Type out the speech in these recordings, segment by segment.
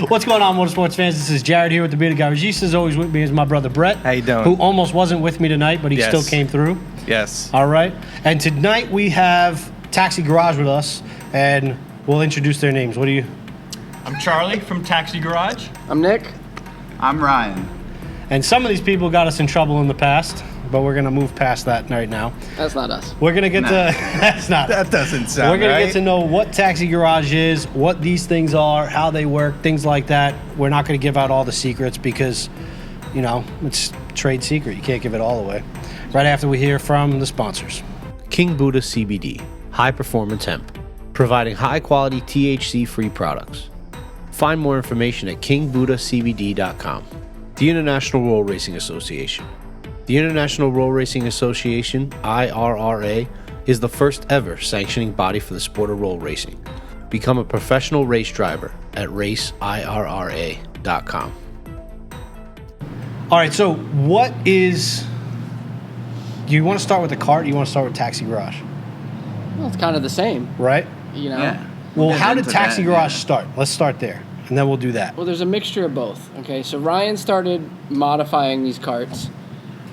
What's going on, Motorsports fans? This is Jared here with the Bearded Garagistas. Always with me is my brother Brett. How you doing? Who almost wasn't with me tonight, but he still came through. Yes. All right. And tonight we have Taxi Garage with us, and we'll introduce their names. What do you? I'm Charlie from Taxi Garage. I'm Nick. I'm Ryan. And some of these people got us in trouble in the past, but we're going to move past that right now. That's not us. We're going to get to... That's not... That doesn't sound We're going right. to get to know what Taxi Garage is, what these things are, how they work, things like that. We're not going to give out all the secrets because, you know, it's trade secret. You can't give it all away. Right after we hear from the sponsors. King Buddha CBD, high performance hemp, providing high quality THC-free products. Find more information at kingbuddhacbd.com. The International Roll Racing Association. The International Roll Racing Association, IRRA, is the first ever sanctioning body for the sport of roll racing. Become a professional race driver at raceirra.com. All right, so what is... Do you want to start with the cart or do you want to start with Taxi Garage? Well, it's kind of the same, Right? you know? Yeah. Well, We'll get how did into Taxi that, Garage yeah. start? Let's start there, and then we'll do that. Well, there's a mixture of both. Okay, so Ryan started modifying these carts.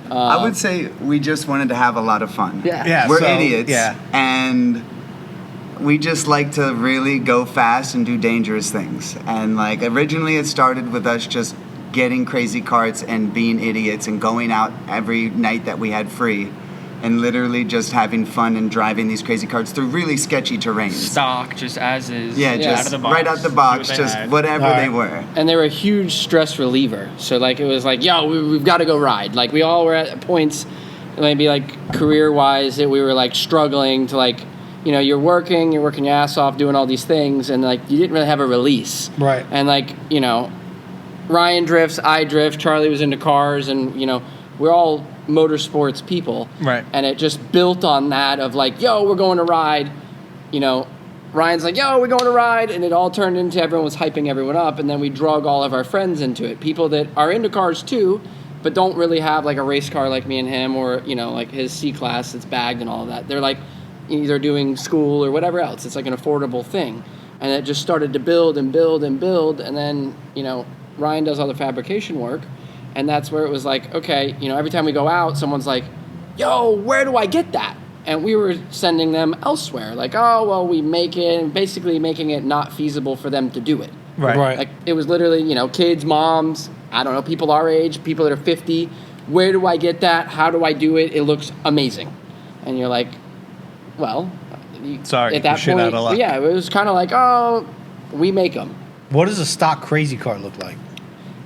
I would say we just wanted to have a lot of fun. Yeah. We're so, idiots. yeah. And we just like to really go fast and do dangerous things. And like originally it started with us just getting crazy carts and being idiots and going out every night that we had free and literally just having fun and driving these crazy carts through really sketchy terrains. Stock, just as is. Yeah, Yeah. Out just of the box. right out the See box, what they just had. whatever All right. they were. And they were a huge stress reliever. So, like, it was like, yo, we've got to go ride. Like, we all were at points, maybe, like, career-wise, that we were, like, struggling to, like, you know, you're working your ass off doing all these things, and, like, you didn't really have a release. Right. And, like, you know, Ryan drifts, I drift, Charlie was into cars, and, you know, we're all motorsports people. Right. And it just built on that of, like, yo, we're going to ride. You know, Ryan's like, yo, we're going to ride. And it all turned into everyone was hyping everyone up. And then we drug all of our friends into it. People that are into cars too, but don't really have, like, a race car like me and him or, you know, like his C-Class that's bagged and all of that. They're, like, either doing school or whatever else. It's, like, an affordable thing. And it just started to build and build and build. And then, you know, Ryan does all the fabrication work. And that's where it was like, okay, you know, every time we go out, someone's like, yo, where do I get that? And we were sending them elsewhere. Like, oh, well, we make it, basically making it not feasible for them to do it. Right. Like, it was literally, you know, kids, moms, I don't know, people our age, people that are 50. Where do I get that? How do I do it? It looks amazing. And you're like, well, Sorry, at that shit point, out of luck. yeah, it was kind of like, oh, we make them. What does a stock crazy car look like?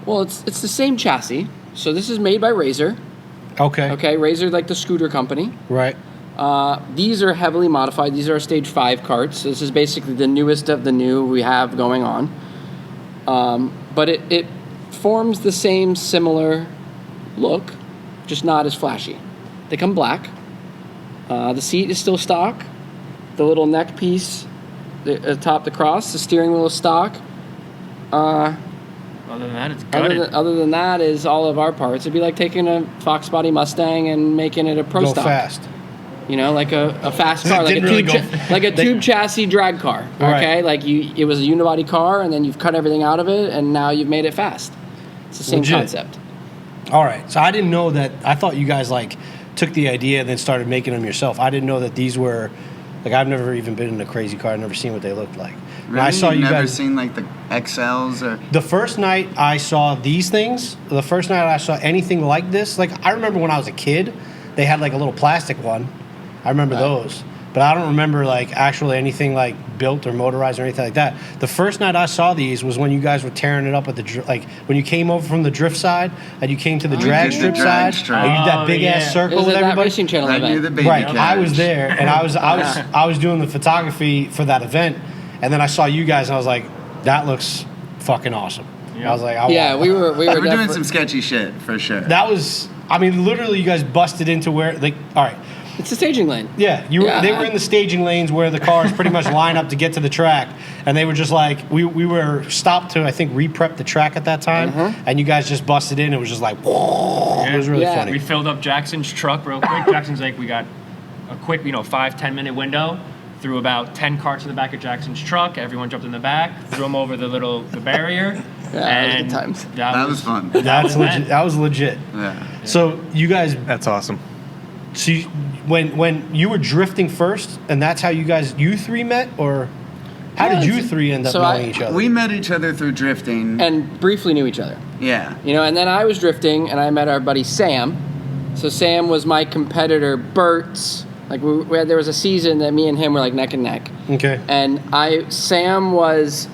Well, it's the same chassis. So this is made by Razor. Okay. Okay, Razor, like the scooter company. Right. These are heavily modified. These are stage 5 carts. This is basically the newest of the new we have going on. But it forms the same similar look, just not as flashy. They come black. The seat is still stock. The little neck piece atop the cross, the steering wheel is stock. Other than that, it's gutted. Other than that is all of our parts. It'd be like taking a Fox Body Mustang and making it a pro Go stock. fast. You know, like a fast car, like a Didn't really tube, go- like a tube chassis drag car. Okay, Right. like it was a unibody car, and then you've cut everything out of it, and now you've made it fast. It's the same Legit. concept. All right. So I didn't know that. I thought you guys, like, took the idea and then started making them yourself. I didn't know that these were... Like, I've never even been in a crazy car. I've never seen what they looked like. And I saw You've you never guys... seen like the XLs or The first night I saw these things, the first night I saw anything like this, like, I remember when I was a kid, they had, like, a little plastic one. I remember those. But I don't remember, like, actually anything, like, built or motorized or anything like that. The first night I saw these was when you guys were tearing it up at the... Like, when you came over from the drift side and you came to the drag did the strip drag side. strip. And you did that Oh, big-ass yeah. circle Is with it that everybody. Racing Channel right near event? the baby Right, carriage. I was there, and I was doing the photography for that event, and then I saw you guys, and I was like, "That looks fucking awesome." Yeah. I was like, Yeah, we were We're doing definitely- some sketchy shit for sure. That was, I mean, literally, you guys busted into where, like, all right, It's a staging lane. yeah, they were in the staging lanes where the cars pretty much line up to get to the track, and they were just like, we were stopped to, I think, re-prep the track at that time, and you guys just busted in. It was just like, it was really Yeah. funny. We filled up Jackson's truck real quick. Jackson's like, we got a quick, 5-10 minute window. Threw about 10 carts in the back of Jackson's truck. Everyone jumped in the back, threw them over the barrier, and good times. That was fun. That's legit. That was legit. Yeah. So you guys, That's awesome. see, when you were drifting first, and that's how you three met, or how did you three end up so knowing each other? We met each other through drifting. And briefly knew each other. Yeah. And then I was drifting, and I met our buddy Sam. So Sam was my competitor, Bert's. Like there was a season that me and him were like neck and neck. Okay. And Sam was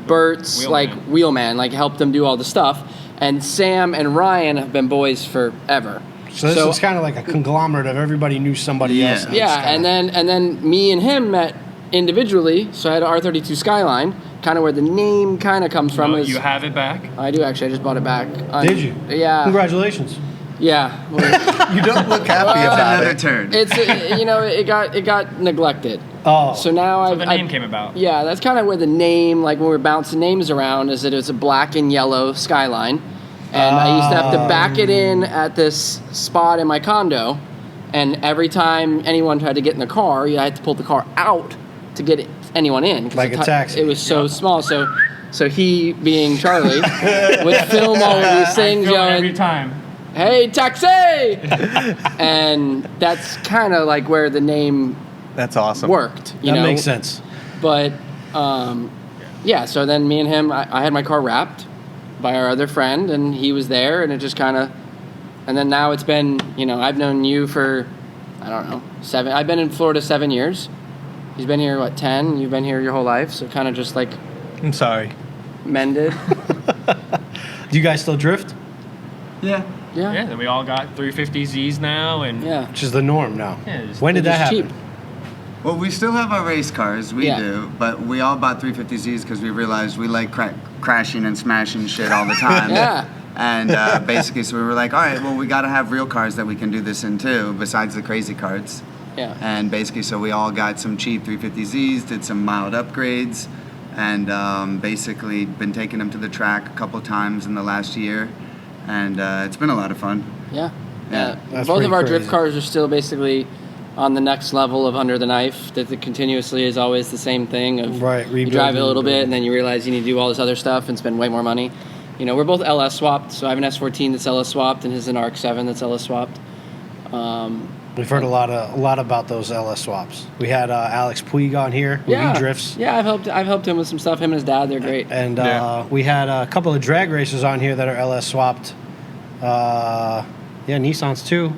Bert's wheelman, like helped him do all the stuff. And Sam and Ryan have been boys forever. So this is kind of like a conglomerate of everybody knew somebody else. Yeah, and then me and him met individually. So I had an R32 Skyline, kind of where the name kind of comes from. You have it back? I do actually. I just bought it back. Did you? Yeah. Congratulations. Yeah. You don't look happy about another turn. It's it got neglected. Oh. So now The name came about. Yeah, that's kind of where the name, like when we were bouncing names around, is that it's a black and yellow Skyline. And I used to have to back it in at this spot in my condo. And every time anyone tried to get in the car, I had to pull the car out to get anyone in. Like a taxi. It was so small. So he, being Charlie, would film all of these things, Every time. "Hey, taxi!" And that's kind of like where the name That's awesome. worked. That makes sense. But yeah, so then me and him, I had my car wrapped by our other friend, and he was there, and it just kind of, and then now it's been, I've known you for, I don't know, 7. I've been in Florida 7 years. He's been here, 10? You've been here your whole life, so kind of just like I'm sorry. mended. Do you guys still drift? Yeah. Yeah. Yeah, then we all got 350Zs now, and Yeah. Which is the norm now. Yeah, it's- When did that They're just happen? cheap. Well, we still have our race cars. We Yeah. do. But we all bought 350Zs because we realized we like crashing and smashing shit all the time. Yeah. And basically, so we were like, all right, well, we got to have real cars that we can do this in too, besides the crazy carts. Yeah. And basically, so we all got some cheap 350Zs, did some mild upgrades, and basically been taking them to the track a couple times in the last year. And it's been a lot of fun. Yeah. Yeah. That's Both of pretty our crazy. drift cars are still basically on the next level of under the knife. That continuously is always the same thing. Of Right, you drive it a little rebuilding. bit, and then you realize you need to do all this other stuff and spend way more money. We're both LS swapped. So I have an S14 that's LS swapped, and his an ARC-7 that's LS swapped. We've heard a lot about those LS swaps. We had Alex Puig on here. He drifts. Yeah, I've helped him with some stuff. Him and his dad, they're great. And Yeah. we had a couple of drag racers on here that are LS swapped. Nissans too.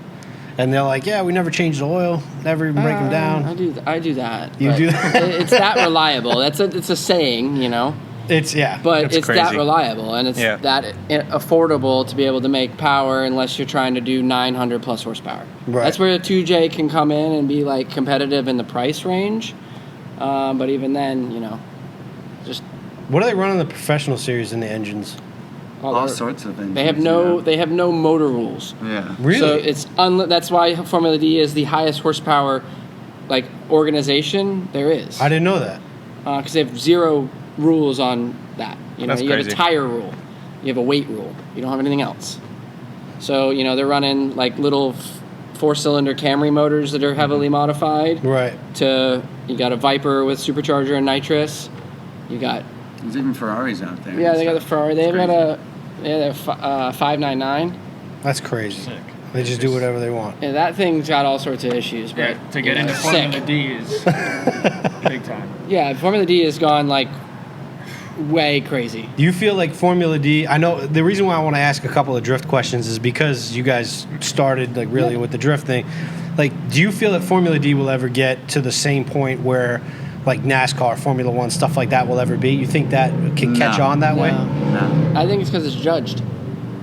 And they're like, yeah, we never change the oil, never even break them down. I do that. You but do that? It's that reliable. It's a saying, It's But That's it's that crazy. reliable, and it's Yeah. that affordable to be able to make power unless you're trying to do 900 plus horsepower. Right. That's where a 2J can come in and be like competitive in the price range. But even then, just What are they running the professional series in the engines? All sorts of things. They have no motor rules. Yeah. Really? So it's that's why Formula D is the highest horsepower organization there is. I didn't know that. Because they have 0 rules on that. That's You have a crazy. tire rule, you have a weight rule. You don't have anything else. So they're running like little 4-cylinder Camry motors that are heavily modified. Right. You got a Viper with supercharger and nitrous. You got There's even Ferraris out there. they got the Ferrari. They've It's got a 599. That's crazy. Sick. They just do whatever they want. Yeah, that thing's got all sorts of issues. But Yeah, to get into sick. Formula D is big time. Yeah, Formula D has gone like way crazy. Do you feel like Formula D? I know the reason why I want to ask a couple of drift questions is because you guys started like really with the drift thing. Like, do you feel that Formula D will ever get to the same point where like NASCAR, Formula One, stuff like that will ever be? You think that can catch No. on that way? No. I think it's because it's judged.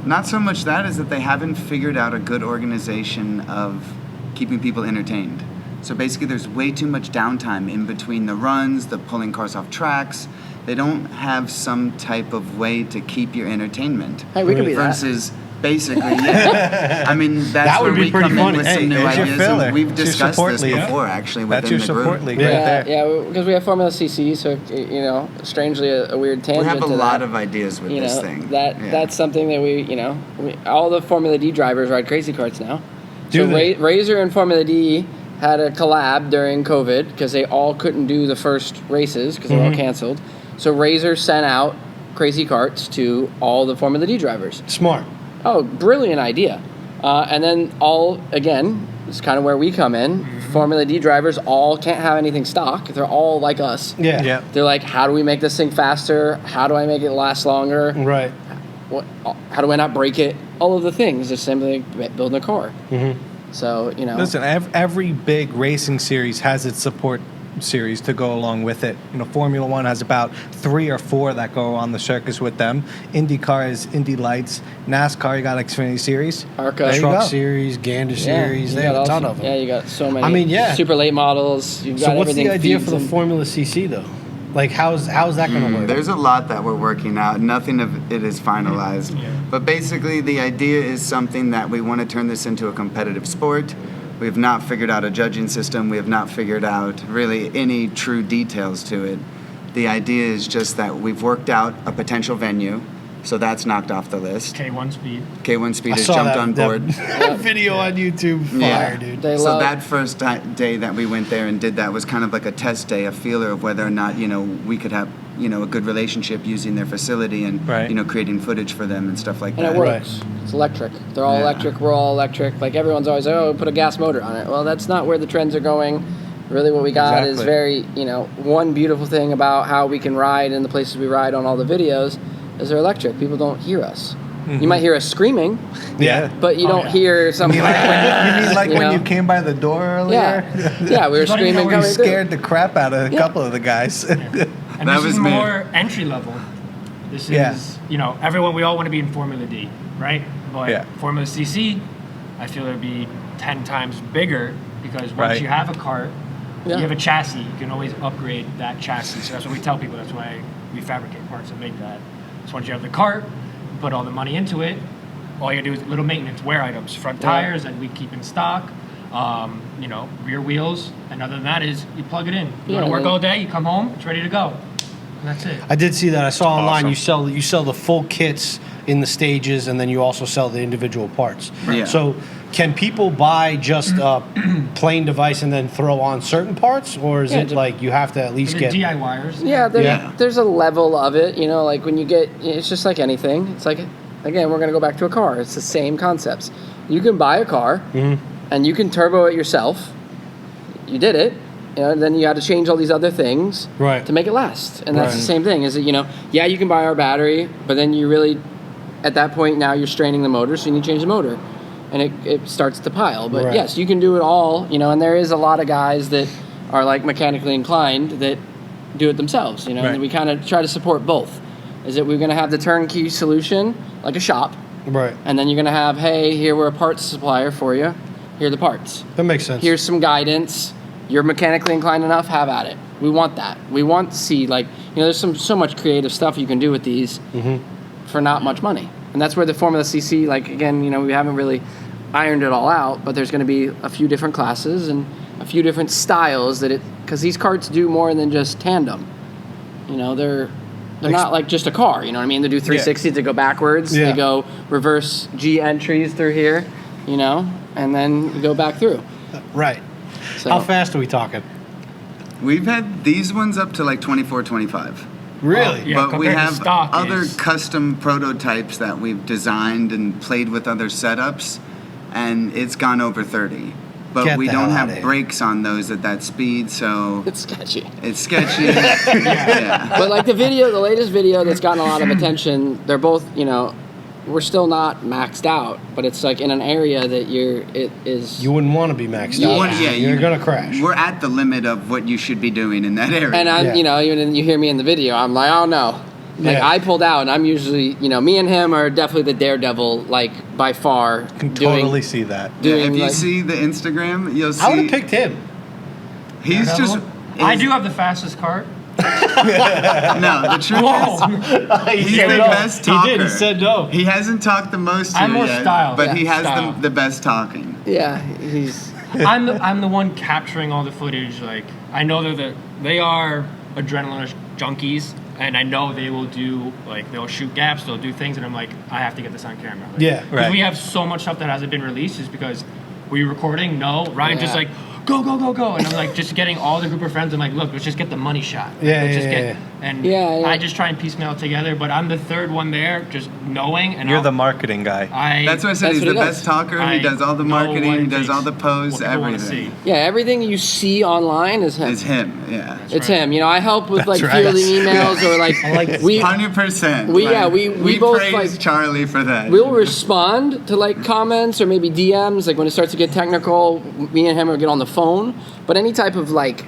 Not so much that is that they haven't figured out a good organization of keeping people entertained. So basically there's way too much downtime in between the runs, the pulling cars off tracks. They don't have some type of way to keep your entertainment. Hey, we could be that. Versus basically, yeah. I mean, that's That would where be we pretty come funny. in with Hey, some new there's your ideas. filler. And we've It's your discussed support this league. before, actually, That's within your the support group. league right there. Yeah, because we have Formula CC, so strangely a weird We tangent. have a to lot that. of ideas with this thing. That Yeah. that's something that we all the Formula D drivers ride crazy carts now. Do So they? Razor and Formula D had a collab during COVID because they all couldn't do the first races because they were all canceled. So Razor sent out crazy carts to all the Formula D drivers. Smart. Oh, brilliant idea. And then again, it's kind of where we come in. Formula D drivers all can't have anything stock. They're all like us. Yeah. Yeah. They're like, how do we make this thing faster? How do I make it last longer? Right. How do I not break it? All of the things. Just simply building a car. So, Listen, every big racing series has its support series to go along with it. Formula One has about 3 or 4 that go on the circus with them. IndyCar is Indy Lights. NASCAR, you got Xfinity Series. ARCA. There you Truck go. Series, Gander Yeah, Series. you They got have a ton also- of them. Yeah, you got so many. I mean, yeah. Super late models. You've got So what's the everything idea feeds for the in. Formula CC though? Like how's that going to work? There's a lot that we're working out. Nothing of it is finalized. But basically, the idea is something that we want to turn this into a competitive sport. We have not figured out a judging system. We have not figured out really any true details to it. The idea is just that we've worked out a potential venue. So that's knocked off the list. K1 speed. K1 Speed I has saw jumped that, on board. that video on YouTube. Fire, dude. They So love that first day that we went there and did that was kind of like a test day, a feeler of whether or not, we could have, a good relationship using their facility and, Right. creating footage for them and stuff like And that. it works. It's electric. They're all Yeah. electric. We're all electric. Like everyone's always, put a gas motor on it. Well, that's not where the trends are going. Really, what we got is Exactly. very, one beautiful thing about how we can ride in the places we ride on all the videos is they're electric. People don't hear us. You might hear us screaming, Yeah. but you don't yeah. hear something You like mean like when know? you came by the door earlier? Yeah, we were Don't even know screaming where You coming through. scared the crap out of a Yeah. couple of the guys. And That this was is me. more entry level. This Yeah. is, everyone, we all want to be in Formula D, right? But Yeah. Formula CC, I feel it would be 10 times bigger because once Right. you have a cart, Yeah. you have a chassis, you can always upgrade that chassis. So that's what we tell people. That's why we fabricate parts and make that. So once you have the cart, you put all the money into it, all you do is little maintenance, wear items, front Yeah. tires that we keep in stock, rear wheels, and other than that is you plug it in. You Yeah, go to work and- all day, you come home, it's ready to go. And that's it. I did see that. I saw online Awesome. you sell the full kits in the stages, and then you also sell the individual parts. Yeah. So can people buy just a plain device and then throw on certain parts, or is Yeah, it like you have to at least The get? DIYers. Yeah, Yeah. there's a level of it, like when you get, it's just like anything. It's like, again, we're going to go back to a car. It's the same concepts. You can buy a car and you can turbo it yourself. You did it. And then you had to change all these other things Right. to make it last. And that's the Right. same thing. Is that, yeah, you can buy our battery, but then you really, at that point now you're straining the motor, so you need to change the motor. And it starts to pile. But Right. yes, you can do it all, and there is a lot of guys that are like mechanically inclined that do it themselves, Right. and we kind of try to support both. Is that we're going to have the turnkey solution, like a shop, Right. and then you're going to have, hey, here we're a parts supplier for you. Here are the parts. That makes sense. Here's some guidance. You're mechanically inclined enough, have at it. We want that. We want to see, there's so much creative stuff you can do with these for not much money. And that's where the Formula CC, again, we haven't really ironed it all out, but there's going to be a few different classes and a few different styles because these carts do more than just tandem. They're not like just a car, you know what I mean? They do 360s, they go backwards, Yeah. they go reverse G entries through here, and then you go back through. Right. So, How fast are we talking? We've had these ones up to like 24, 25. Really? Yeah, but we compared to have stock other is- custom prototypes that we've designed and played with other setups, and it's gone over 30. But Get we the don't hell have outta here. brakes on those at that speed, so it's sketchy. it's sketchy. yeah. But the latest video that's gotten a lot of attention, they're both, we're still not maxed out, but it's like in an area that it is. You wouldn't want to be maxed You out. wouldn't- You're gonna crash. We're at the limit of what you should be doing in that area. And I'm, Yeah. even you hear me in the video, I'm like, oh no. Yeah. I pulled out, and I'm usually, me and him are definitely the daredevil, by far. Can totally see that. Yeah, doing, if you like- see the Instagram, you'll see. I would have picked him. He's just. I do have the fastest cart. No, the truth is, he's the best talker. He did. He said no. He hasn't talked the most here I'm more yet, style. but Yeah, he has style. the best talking. Yeah, he's. I'm the one capturing all the footage. I know they are adrenaline junkies, and I know they will do they'll shoot gaps, they'll do things, and I'm like, I have to get this on camera. Yeah. 'cause Right. we have so much stuff that hasn't been released, is because were you recording? No. Ryan just Yeah. go, go, go, go, and I'm just getting all the group of friends. I'm like, look, let's just get the money shot. Yeah, Let's yeah, just yeah, get yeah. and Yeah, yeah. I just try and piecemeal it together. But I'm the third one there, just knowing. And You're the marketing guy. That's why I said That's he's what the he best does. talker. He does all the know what marketing. it He does takes, all the posts, what people wanna everything. see. Yeah, everything you see online is him. It's him. Yeah. It's him. You know, I help with like right. fielding emails or like we 100%. we both, praise like- Charlie for that. we'll respond to like comments or maybe DMs. Like when it starts to get technical, me and him will get on the phone. But any type of like,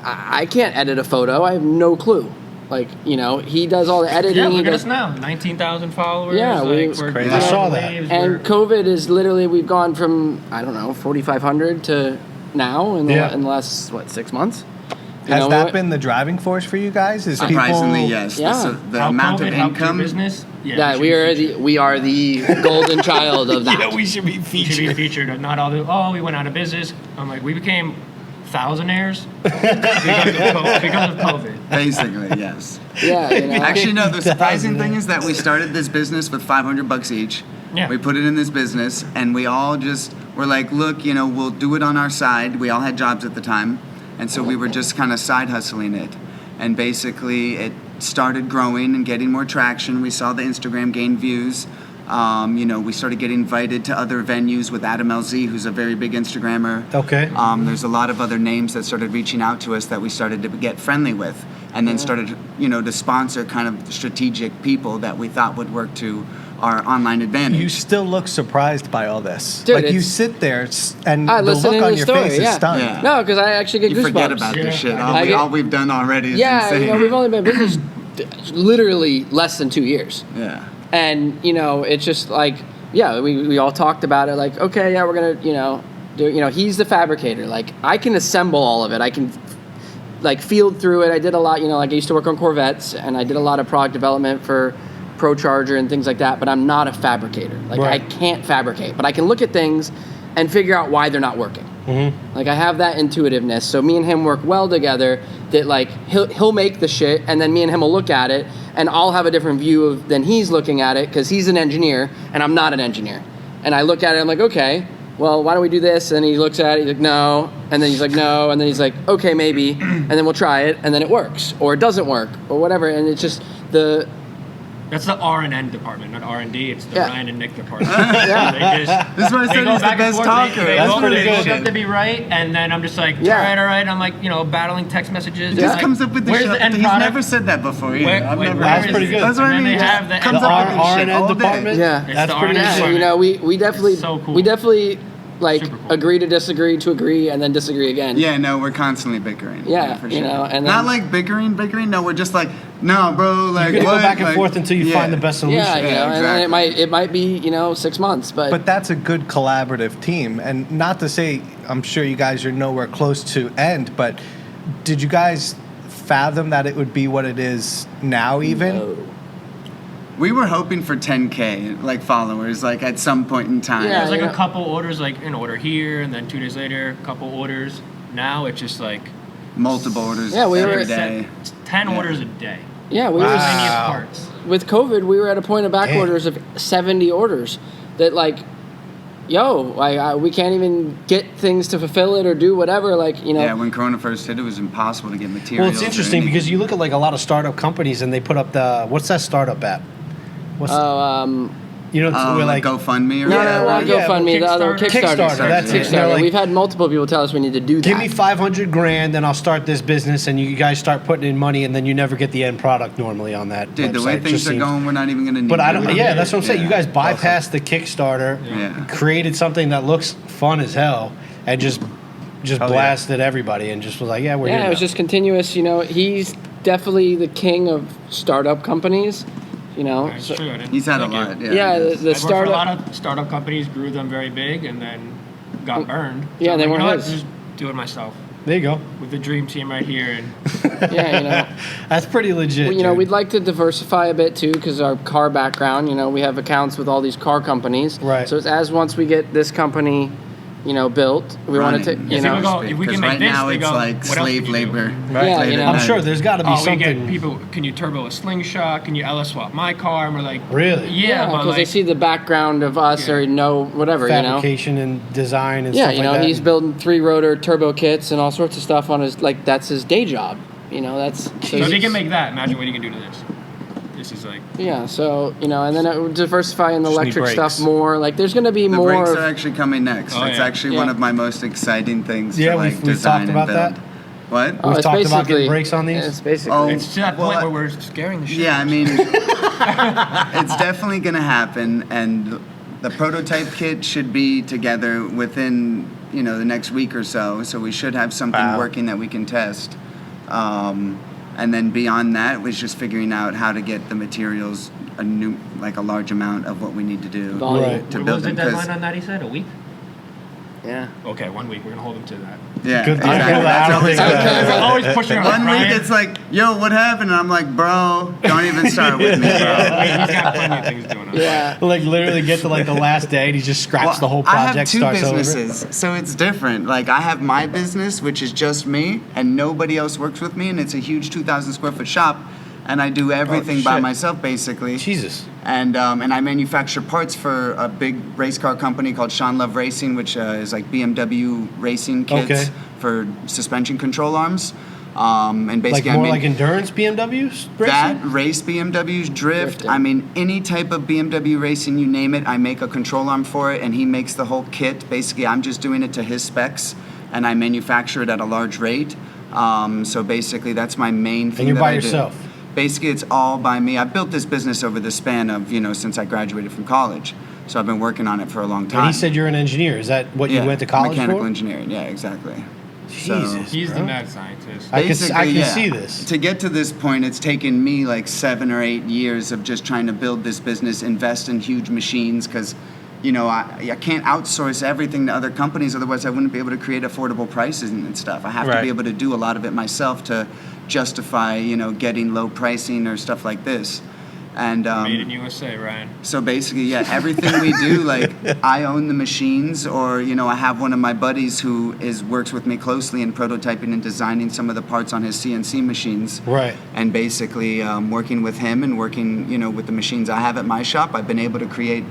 I can't edit a photo. I have no clue. Like, you know, he does all the editing. Yeah, he look at does, us now, 19,000 followers. Yeah, like, we're crazy. I saw riding that. waves, and we're- COVID is literally, we've gone from, I don't know, 4,500 to now in the, Yeah. in the last, 6 months? You Has know, that we- been the driving force for you guys? Is Surprisingly, people, yes. Yeah. The how amount COVID of helped your income. business. Yeah, should we be are featured. we are the golden child of that. Yeah, we should be We should be featured. featured. And not all the we went out of business. I'm like, we became thousandaires because of COVID. Basically, yes. Yeah, you know. Actually, no. The surprising thing is that we started this business with $500 each. Yeah. We put it in this business, and we all just were like, look, you know, we'll do it on our side. We all had jobs at the time, and so we were just kind of side hustling it. And basically, it started growing and getting more traction. We saw the Instagram gain views. You know, we started getting invited to other venues with Adam LZ, who's a very big Instagrammer. Okay. There's a lot of other names that started reaching out to us that we started to get friendly with, and then started, you know, to sponsor kind of strategic people that we thought would work to our online advantage. You still look surprised by all this. Dude, like you it's- sit there and I the listen look to on the your story, face yeah. is stunned. Yeah. No, because I actually get You goosebumps. forget about Yeah. this shit. I get- All we've done already is Yeah, insane. you know, we've only been in business literally less than 2 years. Yeah. And, you know, it's just like, yeah, we all talked about it. Like, okay, yeah, we're going to, you know, do, you know, he's the fabricator. Like, I can assemble all of it. I can, like, field through it. I did a lot, you know, like I used to work on Corvettes, and I did a lot of product development for Pro Charger and things like that, but I'm not a fabricator. Like, Right. I can't fabricate, but I can look at things and figure out why they're not working. Like, I have that intuitiveness. So me and him work well together that, like, he'll make the shit, and then me and him will look at it, and I'll have a different view of than he's looking at it, because he's an engineer, and I'm not an engineer. And I look at it, I'm like, okay, well, why don't we do this? And he looks at it, he's like, no. And then he's like, no. And then he's like, okay, maybe. And then we'll try it, and then it works. Or it doesn't work, or whatever. And it's just the... That's the R&N department, not R&D. It's the Yeah. Ryan and Nick department. Yeah. They just, This is why I they said go he's the back and best forth. talker. They That's look, pretty they good. look up to be right, and then I'm just like, Yeah. all right. I'm like, you know, battling text messages. He just like, comes up with the where's shit. the end He's product? never said that before either. I've never That's heard pretty it. good. That's what I And then mean. they He have just the comes The up with this shit R&N all day. department. Yeah. It's That's the pretty R&D good. You know, we definitely It's so cool. we definitely like Super cool. agree to disagree to agree and then disagree again. Yeah, no, we're constantly bickering. Yeah, for you sure. know, and not then- like bickering. No, we're just like, no, bro, like You're gonna what? go back and Like, forth until you yeah. find the best solution. Yeah, you know, Yeah, and then exactly. it might be, you know, 6 months, But that's a good collaborative team. And not to say, I'm sure you guys are nowhere close to end, but did you guys fathom that it would be what it is now even? No. We were hoping for 10K like followers, like at some point in time. Yeah, There's like you a know- couple orders, like an order here, and then 2 days later, a couple orders. Now it's just like Multiple orders Yeah, we every were- day. 10 Yeah. orders a day. Yeah, we Wow. were Tiny parts. with COVID, we were at a point of back Damn. orders of 70 orders that like, we can't even get things to fulfill it or do whatever. Like, you know, Yeah, when Corona first hit, it was impossible to get materials. Well, it's or interesting anything. because you look at like a lot of startup companies and they put up the what's that startup app? What's you know Oh, we're like like GoFundMe or no, Yeah, no, well, not yeah, GoFundMe, the other Kickstarter. Kickstarter. Kickstarter, that's it. Kickstarter. They're like, We've had multiple people tell us we need to do that. give me 500 grand and I'll start this business, and you guys start putting in money, and then you never get the end product normally on that. Dude, the website. way It things just are seems- going, we're not even gonna need. But I to don't. do it. Yeah, that's what I'm saying. You guys Awesome. bypassed the Kickstarter, Yeah. created something that looks fun as hell, and just Oh, yeah. blasted everybody, and just was like, yeah, we're Yeah, here it was now. just continuous. You know, he's definitely the king of startup companies. You know, That's so- true. I didn't- He's had a thank you. lot. Yeah. yeah, the I worked for a startup. lot of startup companies, grew them very big, and then got burned. Yeah, I'm they like, weren't you know what, his. Just do it myself There you go. with the dream team right here. And Yeah, you know. That's pretty legit. You know, dude. we'd like to diversify a bit too, because our car background. You know, we have accounts with all these car companies. Right. So it's as once we get this company, you know, built, we want to, Running. you Yeah, know, people go, if we can Because make right this, now they it's go, like what else slave can you do? labor. Yeah, Late you know. at I'm night. sure there's got to be Oh, we something. get people. Can you turbo a slingshot? Can you LS swap my car? And we're like, Really? Yeah, but because like, they see the background of us Yeah. or know whatever, you know. fabrication and design and Yeah, stuff you know, like that. he's building 3-rotor turbo kits and all sorts of stuff on his, like, that's his day job. You know, that's So if you can make that, imagine what you can do to this. This is like yeah. So you know, and then diversify in the Just need electric stuff brakes. more. Like there's going to be The more. brakes are actually coming next. Oh, It's yeah. actually one Yeah. of my most exciting things Yeah, to like we've design talked about and build. that. What? Oh, We've it's talked about getting basically- brakes on these? It's basically. Oh, it's to that well, point where we're scaring the shit. Yeah, I out of mean, it's definitely going to happen, and the prototype kit should be together within the next week or so. So we should have something Wow. working that we can test. And then beyond that was just figuring out how to get the materials a large amount of what we need to do Volume. Right. to What build was the them. 'cause- deadline on that? He said a week. Yeah. Okay, 1 week. We're gonna hold him to that. Yeah, Good thing. exactly. I That's don't always think good. that- We're always pushing on 1 week, Ryan. it's like, yo, what happened? And I'm like, bro, don't even start with me, bro. He's got plenty of things going on. Yeah. Like literally get to like the last day and he just scraps the whole I have project, two starts over. businesses, so it's different. Like I have my business, which is just me, and nobody else works with me, and it's a huge 2,000 square foot shop, and I do everything by shit. myself basically. Jesus. And I manufacture parts for a big race car company called Sean Love Racing, which is like BMW racing kits Okay. for suspension control arms. And Like basically, more I like mean, endurance BMWs racing? that race BMWs, drift. Drifting. I mean, any type of BMW racing, you name it, I make a control arm for it, and he makes the whole kit. Basically, I'm just doing it to his specs, and I manufacture it at a large rate. So basically, that's my main thing. And you're that by I yourself. Do. Basically, it's all by me. I built this business over the span of since I graduated from college. So I've been working on it for a long time. And he said you're an engineer. Is that what you went to college mechanical for? engineering. Yeah, exactly. Jesus. He's the bro. mad scientist. I can Basically, see this. To get to this point, it's taken me like 7 or 8 years of just trying to build this business, invest in huge machines, because, I can't outsource everything to other companies. Otherwise, I wouldn't be able to create affordable prices and stuff. I have to Right. be able to do a lot of it myself to justify, getting low pricing or stuff like this. And Made in USA, Ryan. so basically, yeah, everything we do, like I own the machines, or I have one of my buddies who works with me closely in prototyping and designing some of the parts on his CNC machines. Right. And basically, working with him and working, with the machines I have at my shop, I've been able to create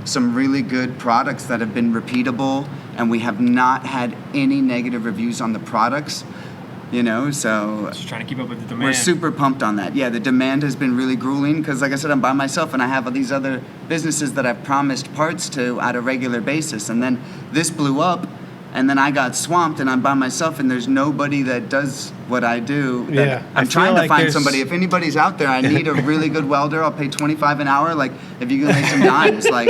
some really good products that have been repeatable, and we have not had any negative reviews on the products. So Just trying to keep up with the demand. we're super pumped on that. Yeah, the demand has been really grueling because, like I said, I'm by myself and I have all these other businesses that I've promised parts to at a regular basis. And then this blew up, and then I got swamped, and I'm by myself, and there's nobody that does what I do. that- Yeah. I'm I trying feel to like find there's- somebody. If anybody's out there, I need a really good welder. I'll pay $25 an hour. Like, if you can make some dimes, like,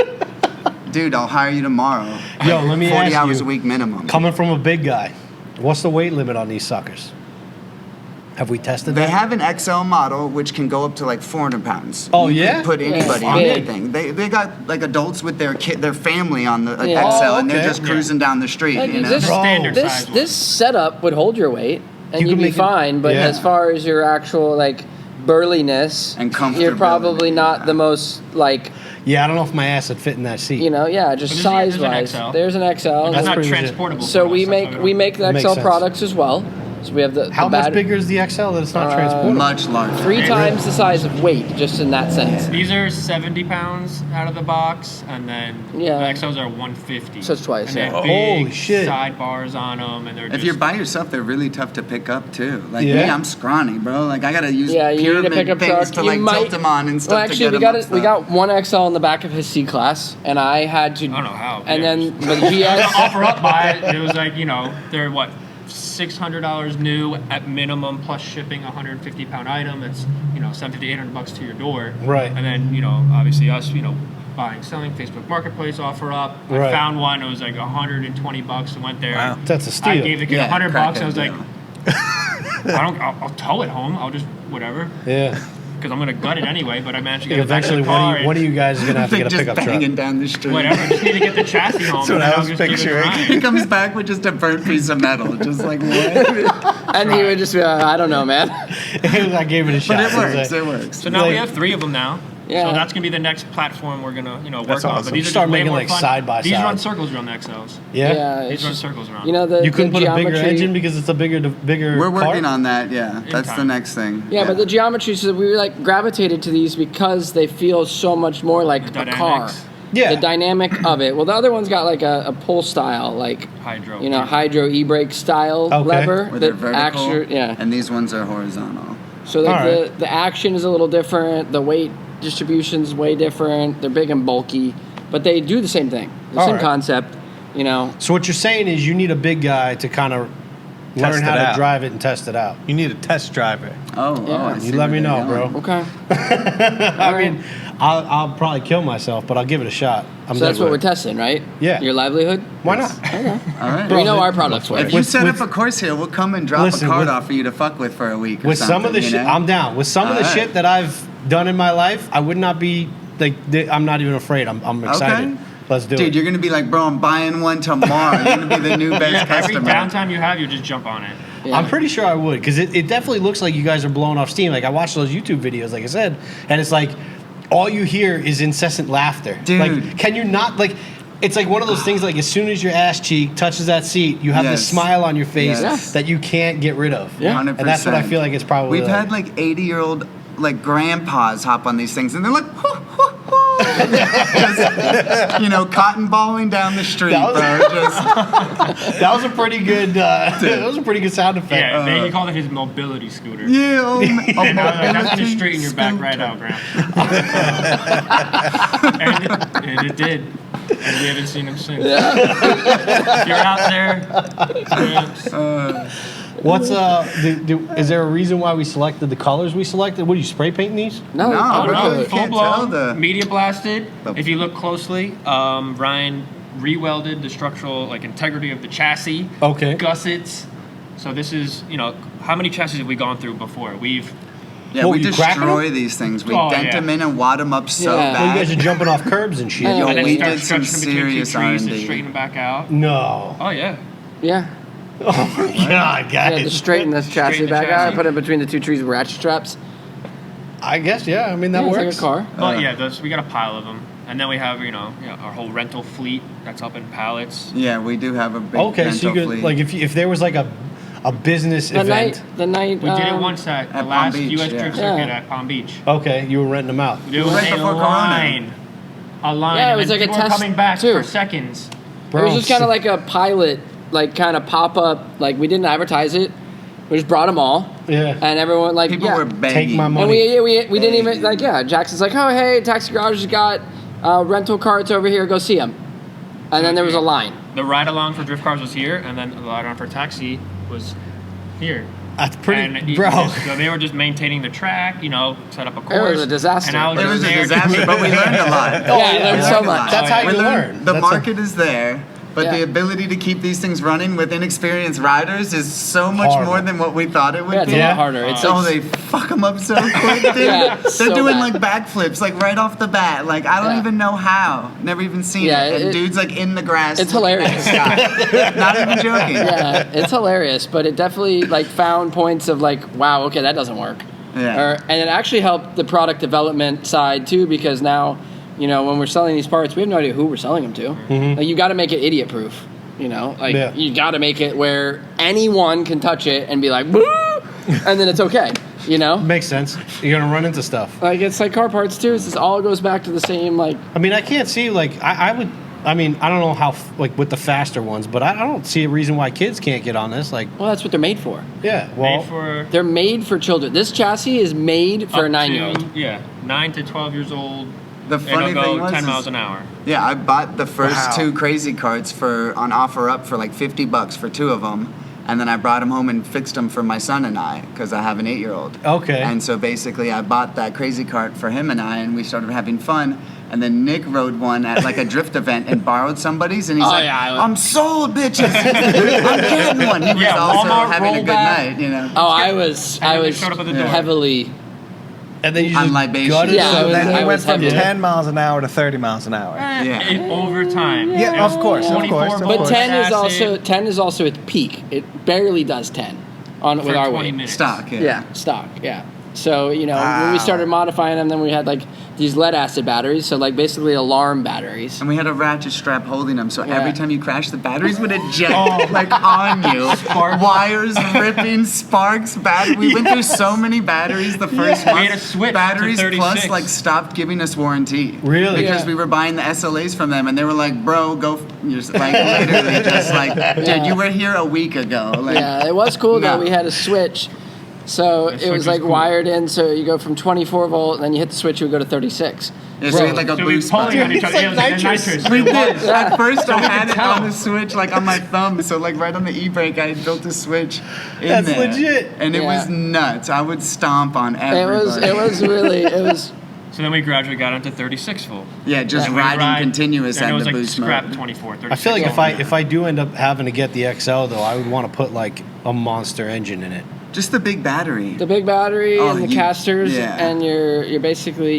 dude, I'll hire you tomorrow. Yo, let me 40 ask hours you, a week minimum. coming from a big guy, what's the weight limit on these suckers? Have we tested They that? have an XL model which can go up to like 400 pounds. Oh, You yeah? can put anybody Yeah, on big. anything. They got like adults with their family on the Yeah. XL, Oh, and they're okay. just cruising down the street. Like, You know? this, Bro. Standard this, size one. this setup would hold your weight, and You you'd could be make it- fine. But yeah. as far as your actual burliness And you're probably comfortability, not yeah. the most Yeah, I don't know if my ass would fit in that seat. just But there's size an wise. XL. There's an XL. That's That's not pretty legit. transportable. So for we us, make that's we why make the Makes XL sence. products as well. So we have the How the much bad- bigger is the XL that it's not transportable? much larger. 3 times the size of weight, just in that sense. These are 70 pounds out of the box, and then Yeah. the XLs are 150. So it's twice, And they yeah. have Holy big shit. sidebars on them, and they're If just... you're by yourself, they're really tough to pick up too. Like Yeah. me, I'm scrawny, bro. Like I gotta use Yeah, you need a pyramid pickup things truck. to You like might- tilt them on and stuff. Well, actually, to we get got them it. We got one XL in the back of his C class, and I had to. I don't know how. And yeah, then, just- but he The has. offer up by it, it was like, they're what, $600 new at minimum plus shipping, a 150-pound item. It's, $750, $800 to your door. Right. And then, obviously us, buying, selling, Facebook Marketplace offer up. I Right. found one, it was like $120 and went there. Wow. That's a steal. I gave the kid Yeah, $100. I was like, crackhead I'll tow it home. I'll just, whatever. Yeah. Because I'm going to gut it anyway, but I managed to I get think it back to eventually the car. one of you guys is going to have to Thing get a just pickup banging truck. down the street. Whatever, I just need to get the chassis home. That's what and I then was I'll just give it to picturing. Ryan. He comes back with just a burnt piece of metal, just like what? And he would just be like, I don't know, man. I gave it a shot. But it was works. like- It works. So now we Like- have 3 of them now. Yeah. So that's gonna be the next platform we're gonna, work That's on. awesome. But these are Start just way making, more like, fun. side by These side. run circles around the XLs. Yeah. It's These run just, circles around. You couldn't put a bigger geometry- engine because it's a bigger We're working car? on that. Yeah, that's the time. next thing. Yeah, but the geometry, so we gravitated to these because they feel so much more like The a car. dynamics. Yeah. The dynamic of it. Well, the other one's got like a pull style, like Hydro. hydro e-brake style Okay. lever. Where they're vertical, yeah. and these ones are horizontal. So like All right. the action is a little different. The weight distribution's way different. They're big and bulky, but they do the same thing. The All same right. concept. So what you're saying is you need a big guy to kind of Test learn how it to out. drive it and test it out. You need a test driver. Oh, Yeah. I You see You let where me they're know, going. bro. Okay. I mean, I'll probably kill myself, but I'll give it a shot. So that's what we're testing, right? Yeah. Your livelihood? Why not? All right. We know our products work. If you With- set with- up a course here, we'll come and drop Listen, a card with- off for you to fuck with for a week. Or With some of the something, shit, you know? I'm down. With some of the All right. shit that I've done in my life, I would not be like. I'm not even afraid. I'm excited. Okay. Let's do Dude, it. you're gonna be like, bro, I'm buying one tomorrow. You're gonna be the new best Every customer. downtime you have, you just jump on it. Yeah. I'm pretty sure I would because it definitely looks like you guys are blowing off steam. Like I watched those YouTube videos, like I said, and it's like all you hear is incessant laughter. Dude. Like, can you not like? It's like one of those things. Like as soon as your ass cheek touches that seat, you have Yes. this smile on your face Yes. that you can't get rid of. Yeah. 100%. And that's what I feel like it's probably. We've had like 80-year-old like grandpas hop on these things, and they're like, just, you know, cotton balling down the street, That was- bro. Just that was a pretty good. That was a pretty good sound effect. Yeah, he called it his mobility scooter. yeah, And that's gonna mobility straighten your back right scooter. out, Graham. and it did. And we haven't seen him since. If you're out there, Gramps, What's is there a reason why we selected the colors we selected? What are you spray painting these? No, No, oh, bro, no, you full can't tell blown, the- media blasted. the- If you look closely, Ryan re-welded the structural integrity of the chassis. Okay. Gussets. So this is, how many chassis have we gone through before? We've Yeah, What, we you cracking destroy these things. We Oh, dent yeah. them in and wad them up so Yeah. Well, you guys bad. are jumping off curbs and shit. Yeah. Yo, and then we start did some stretching them between two serious trees and R&D. straighten them back out. No. Oh yeah. Yeah. Oh my god, Yeah, guys. just straighten this chassis Straighten the back out. chassis. Put it between the two trees with ratchet straps. I guess, yeah. I mean, that Yeah, it's works. like a car. But yeah, we got a pile of them, and then we have our whole rental fleet that's up in pallets. Yeah, we do have a big Okay, so you rental could, fleet. like, if there was like a business The event. night. We did it once at the Palm last Beach, U.S. yeah. Drift Circuit Yeah. at Palm Beach. Okay, you were renting them out. There was right a before Corona. line. A line. Yeah, it and was then like a people were test, coming back too. for seconds. It was just kind of like a pilot, like kind of pop up. Like we didn't advertise it. We just brought them all, Yeah. and everyone like People yeah. were begging. Take my money. And we didn't even like Jackson's like, oh hey, Taxi Garage has got rental carts over here. Go see them. And then there was a line. The ride along for drift cars was here, and then the ride along for taxi was here. That's pretty, And bro. So they were just maintaining the track, set up a course. was a disaster. And I was It just was a there. disaster, but we learned a lot. Yeah, I learned We so learned a much. lot. That's how We you learned learn. The That's market is there, but Yeah. the ability to keep these things running with inexperienced riders is so much Harder. more than what we thought it would Yeah, it's be. a lot harder. It's Oh, like, they fuck them up so quick, dude. Yeah, They're so doing bad. like backflips, like right off the bat. Like I don't Yeah. even know how. Never even seen Yeah, it. And it- dude's like in the grass. it's looking at hilarious. the sky. Not even joking. yeah, it's hilarious, but it definitely like found points of like, wow, okay, that doesn't work. Yeah. And it actually helped the product development side too, because now, when we're selling these parts, we have no idea who we're selling them to. Like, you got to make it idiot proof. Yeah. You got to make it where anyone can touch it and be like, woo, and then it's okay. Makes sense. You're gonna run into stuff. Like it's like car parts too. It's just all goes back to the same like. I mean, I can't see like I would. I mean, I don't know how like with the faster ones, but I don't see a reason why kids can't get on this. Like, Well, that's what they're made for. yeah, well, Made for They're made for children. This chassis is made for a up 9-year-old. to, 9 to 12 years old. The funny and it'll thing go was 10 is- miles an hour. Yeah, I bought the first Wow. 2 crazy carts on OfferUp for like $50 for 2 of them, and then I brought them home and fixed them for my son and I because I have an 8-year-old. Okay. And so basically, I bought that crazy cart for him and I, and we started having fun. And then Nick rode one at like a drift event and borrowed somebody's, and he's Oh, like, yeah, "I'm sold, bitches! I'm getting one." He was Yeah, also Walmart having a good rollback. night, Oh, I was And then they showed up at the door. heavily. and then you On just libation. gut it. Yeah, so I was- Then I he went from heavy. 10 miles an hour to 30 miles an hour. Yeah. Over time. Yeah, of course, of 24 course, of volts course. But 10 is acid, also its peak. It barely does 10 for with our 20 weight. minutes. Stock, Yeah, stock. Yeah. So, when we Wow. started modifying them, then we had like these lead acid batteries, so like basically alarm batteries. And we had a ratchet strap holding them, so Yeah. every time you crashed, the batteries would eject like on you. Wires ripping, sparks, We went through so many batteries the first month. We had to switch to Batteries 36. Plus like stopped giving us warranty. Really? Because Yeah. we were buying the SLAs from them, and they were like, "Bro, go." You're like literally just like, "Dude, you were here a week ago." Like, Yeah, it was cool though. No. We had a switch. So it switch was was like cool. wired in, so you go from 24 volt, and then you hit the switch, you would go to 36. yeah, so we had like a So we boost pulling button. on each other. It's Yeah, it was like like the nitrous. nitrous. We It did. was. At first, I we had could it tell. on the switch, like on my thumb. So, like right on the e-brake, I had built a switch in That's there. legit. And it was Yeah. nuts. I would stomp on everybody. It was really, So then we gradually got into 36 volt. Yeah, just And we riding continuous and at it was the like boost scrap mode. 24, 36 I feel like volt. if I do end up having to get the XL though, I would want to put like a monster engine in it. Just the big battery. the big battery Oh, and the you- casters, yeah. and you're basically,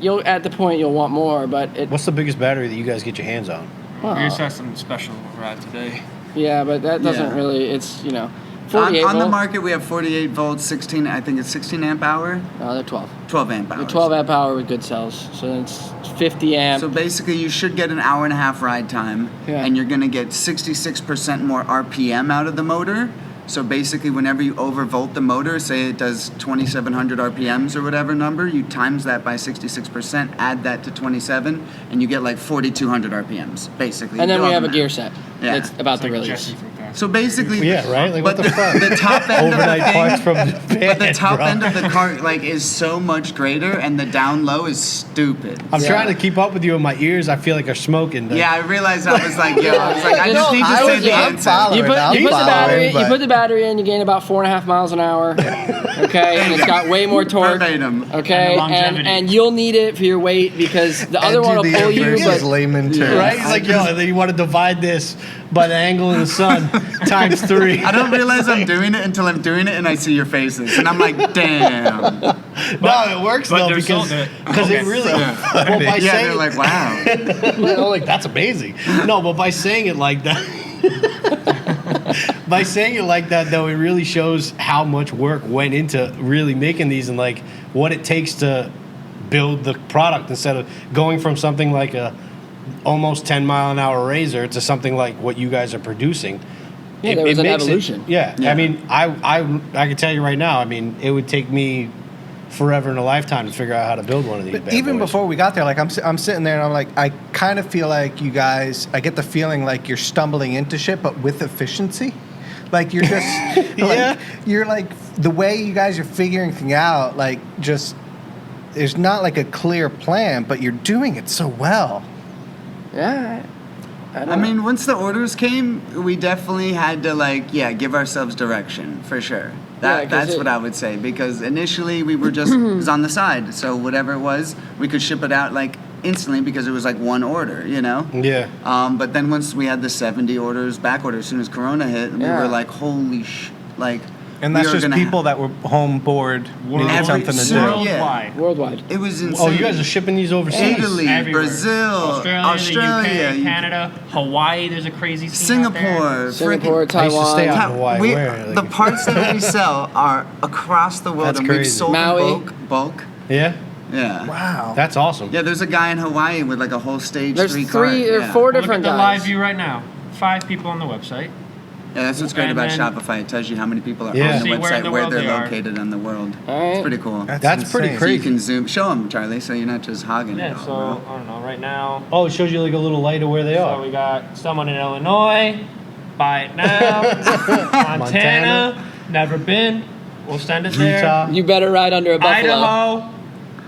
you'll at the point you'll want more, but it, What's the biggest battery that you guys get your hands on? We well, just had some special ride today. yeah, but that doesn't Yeah. really, it's, on 48 on the volt. market, we have 48 volts, 16. I think it's 16 amp hour, No, they're 12. 12 amp hours. They're 12 amp hour with good cells, so it's 50 amp. So basically, you should get an hour and a half ride time, Yeah. and you're going to get 66% more RPM out of the motor. So basically, whenever you overvolt the motor, say it does 2,700 RPMs or whatever number, you times that by 66%, add that to 27, and you get like 4,200 RPMs, basically. And then Do we all have the a gear math. set. Yeah. It's about It's the like release. Jesse from Fast So basically, Yeah, right? Like, what but the fuck? The top end Overnight of the parts thing, from Japan, but the top bro. end of the cart like is so much greater, and the down low is stupid. I'm Yeah. trying to keep up with you, and my ears I feel like are smoking. Yeah, I realized I was like, yo, I was like, I No, just need to I say was- the I'm answer. following. You put, I'm you put the following, battery. You but- put the battery in. You gain about 4.5 miles an hour. Okay, and it's got way more torque. Verbatim. Okay, And the longevity. and you'll need it for your weight because the other one will Edgy pull you. versus But layman terms. Right? He's like, yo, and then you want to divide this by the angle of the sun times 3. I don't realize I'm doing it until I'm doing it and I see your faces, and I'm like, damn. No, it works but though they're because sold it. it really. Well, by Yeah, saying they're like, wow. like that's amazing. No, but by saying it like that, by saying it like that though, it really shows how much work went into really making these and like what it takes to build the product instead of going from something like a almost 10-mile-an-hour razor to something like what you guys are producing. Yeah, there was an makes it- evolution. yeah, Yeah. I mean, I can tell you right now. I mean, it would take me forever and a lifetime to figure out how to build one of these. But bad even boys. before we got there, like I'm sitting there and I'm like, I kind of feel like you guys, I get the feeling like you're stumbling into shit, but with efficiency. Like you're just, Yeah. like, you're like the way you guys are figuring things out. Like just, there's not like a clear plan, but you're doing it so well. yeah, I mean, once the orders came, we definitely had to give ourselves direction for sure. Yeah, 'cause That's it- what I would say, because initially we were just it was on the side, so whatever it was, we could ship it out like instantly because it was like one order, you know. yeah. But then once we had the 70 orders, back orders, as soon as Corona hit, we Yeah. were like, holy like. And we that's are just gonna people that were home bored, needed Every something to do. single- Worldwide. worldwide. It was insane. Oh, you guys are shipping these overseas? Italy, Everywhere. Brazil, Australia, the UK, Canada, Hawaii. There's a crazy scene out there. Singapore, Singapore, frickin- I used to stay Taiwan. out in Hawaii. We- Where? the Like, parts that we sell are across the world, That's and we've crazy. sold Maui. in bulk. yeah, Yeah. Wow. that's awesome. Yeah, there's a guy in Hawaii with like a whole stage There's 3 three car. or yeah. four Look at different the guys. live view right now. 5 people on the website. Yeah, that's what's great And about then- Shopify. It tells you how many people are Yeah. on the See where in website, the where world they're they are. located in the world. All right. It's pretty cool. That's pretty insane. So you crazy. can zoom. Show them, Charlie, so you're not just hogging Yeah, it all, so bro. I don't know. Right now, Oh, it shows you like a little light of where they so are. we got someone in Illinois. Buy it now. Montana. Montana. Never been. We'll send it there. Utah. You better ride under a buffalo. Idaho.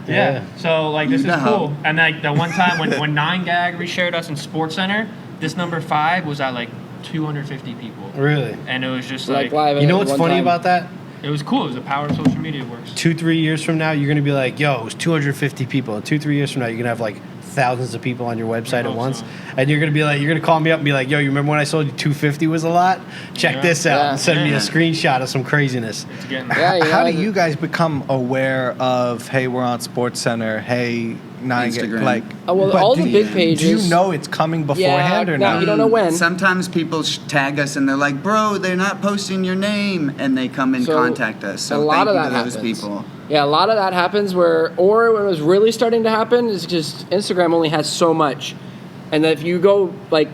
Yeah. Yeah. So like this Idaho. is cool. And like the one time when 9gag reshared us in Sports Center, this number 5 was at like 250 people. Really? And it was just Like like, live. You know at what's one funny time. about that? it was cool. It was the power of social media works. 2-3 years from now, you're gonna be like, yo, it was 250 people. And 2-3 years from now, you're gonna have like thousands of people on your website at hope once, so. and you're gonna call me up and be like, yo, you remember when I sold you 250 was a lot? Check Yeah. this out. Yeah. And send me Yeah. a screenshot of some craziness. It's getting Yeah, you How know, do you guys become aware of, hey, we're on Sports Center, hey, Instagram. like, Oh, well, but all do the you- big pages. Do you know it's coming beforehand or no, not? you don't know when. Sometimes people tag us and they're like, "Bro, they're not posting your name," and they come and So, contact us. So a lot thank of you that to those happens. people. Yeah, a lot of that happens or when it was really starting to happen is just Instagram only has so much. And that if you go like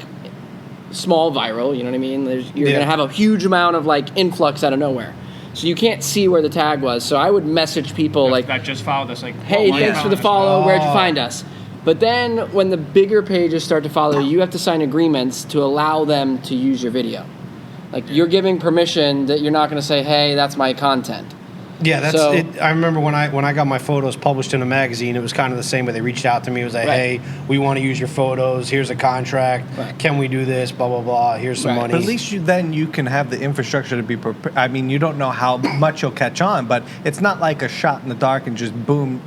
small viral, you know what I mean? You're going to have a huge amount of like influx out of nowhere. So you can't see where the tag was. So I would message people like, that just followed us, like, hey, why thanks you for the following us? follow. Where'd you find us? But then when the bigger pages start to follow, you have to sign agreements to allow them to use your video. Like you're giving permission that you're not going to say, hey, that's my content. Yeah, that's So- it. I remember when I got my photos published in a magazine, it was kind of the same way. They reached out to me. It was like, Right. hey, we want to use your photos. Here's a contract. Right. Can we do this? Blah, blah, blah. Here's some Right. money. But at least you can have the infrastructure to be prepared. I mean, you don't know how much you'll catch on, but it's not like a shot in the dark and just boom,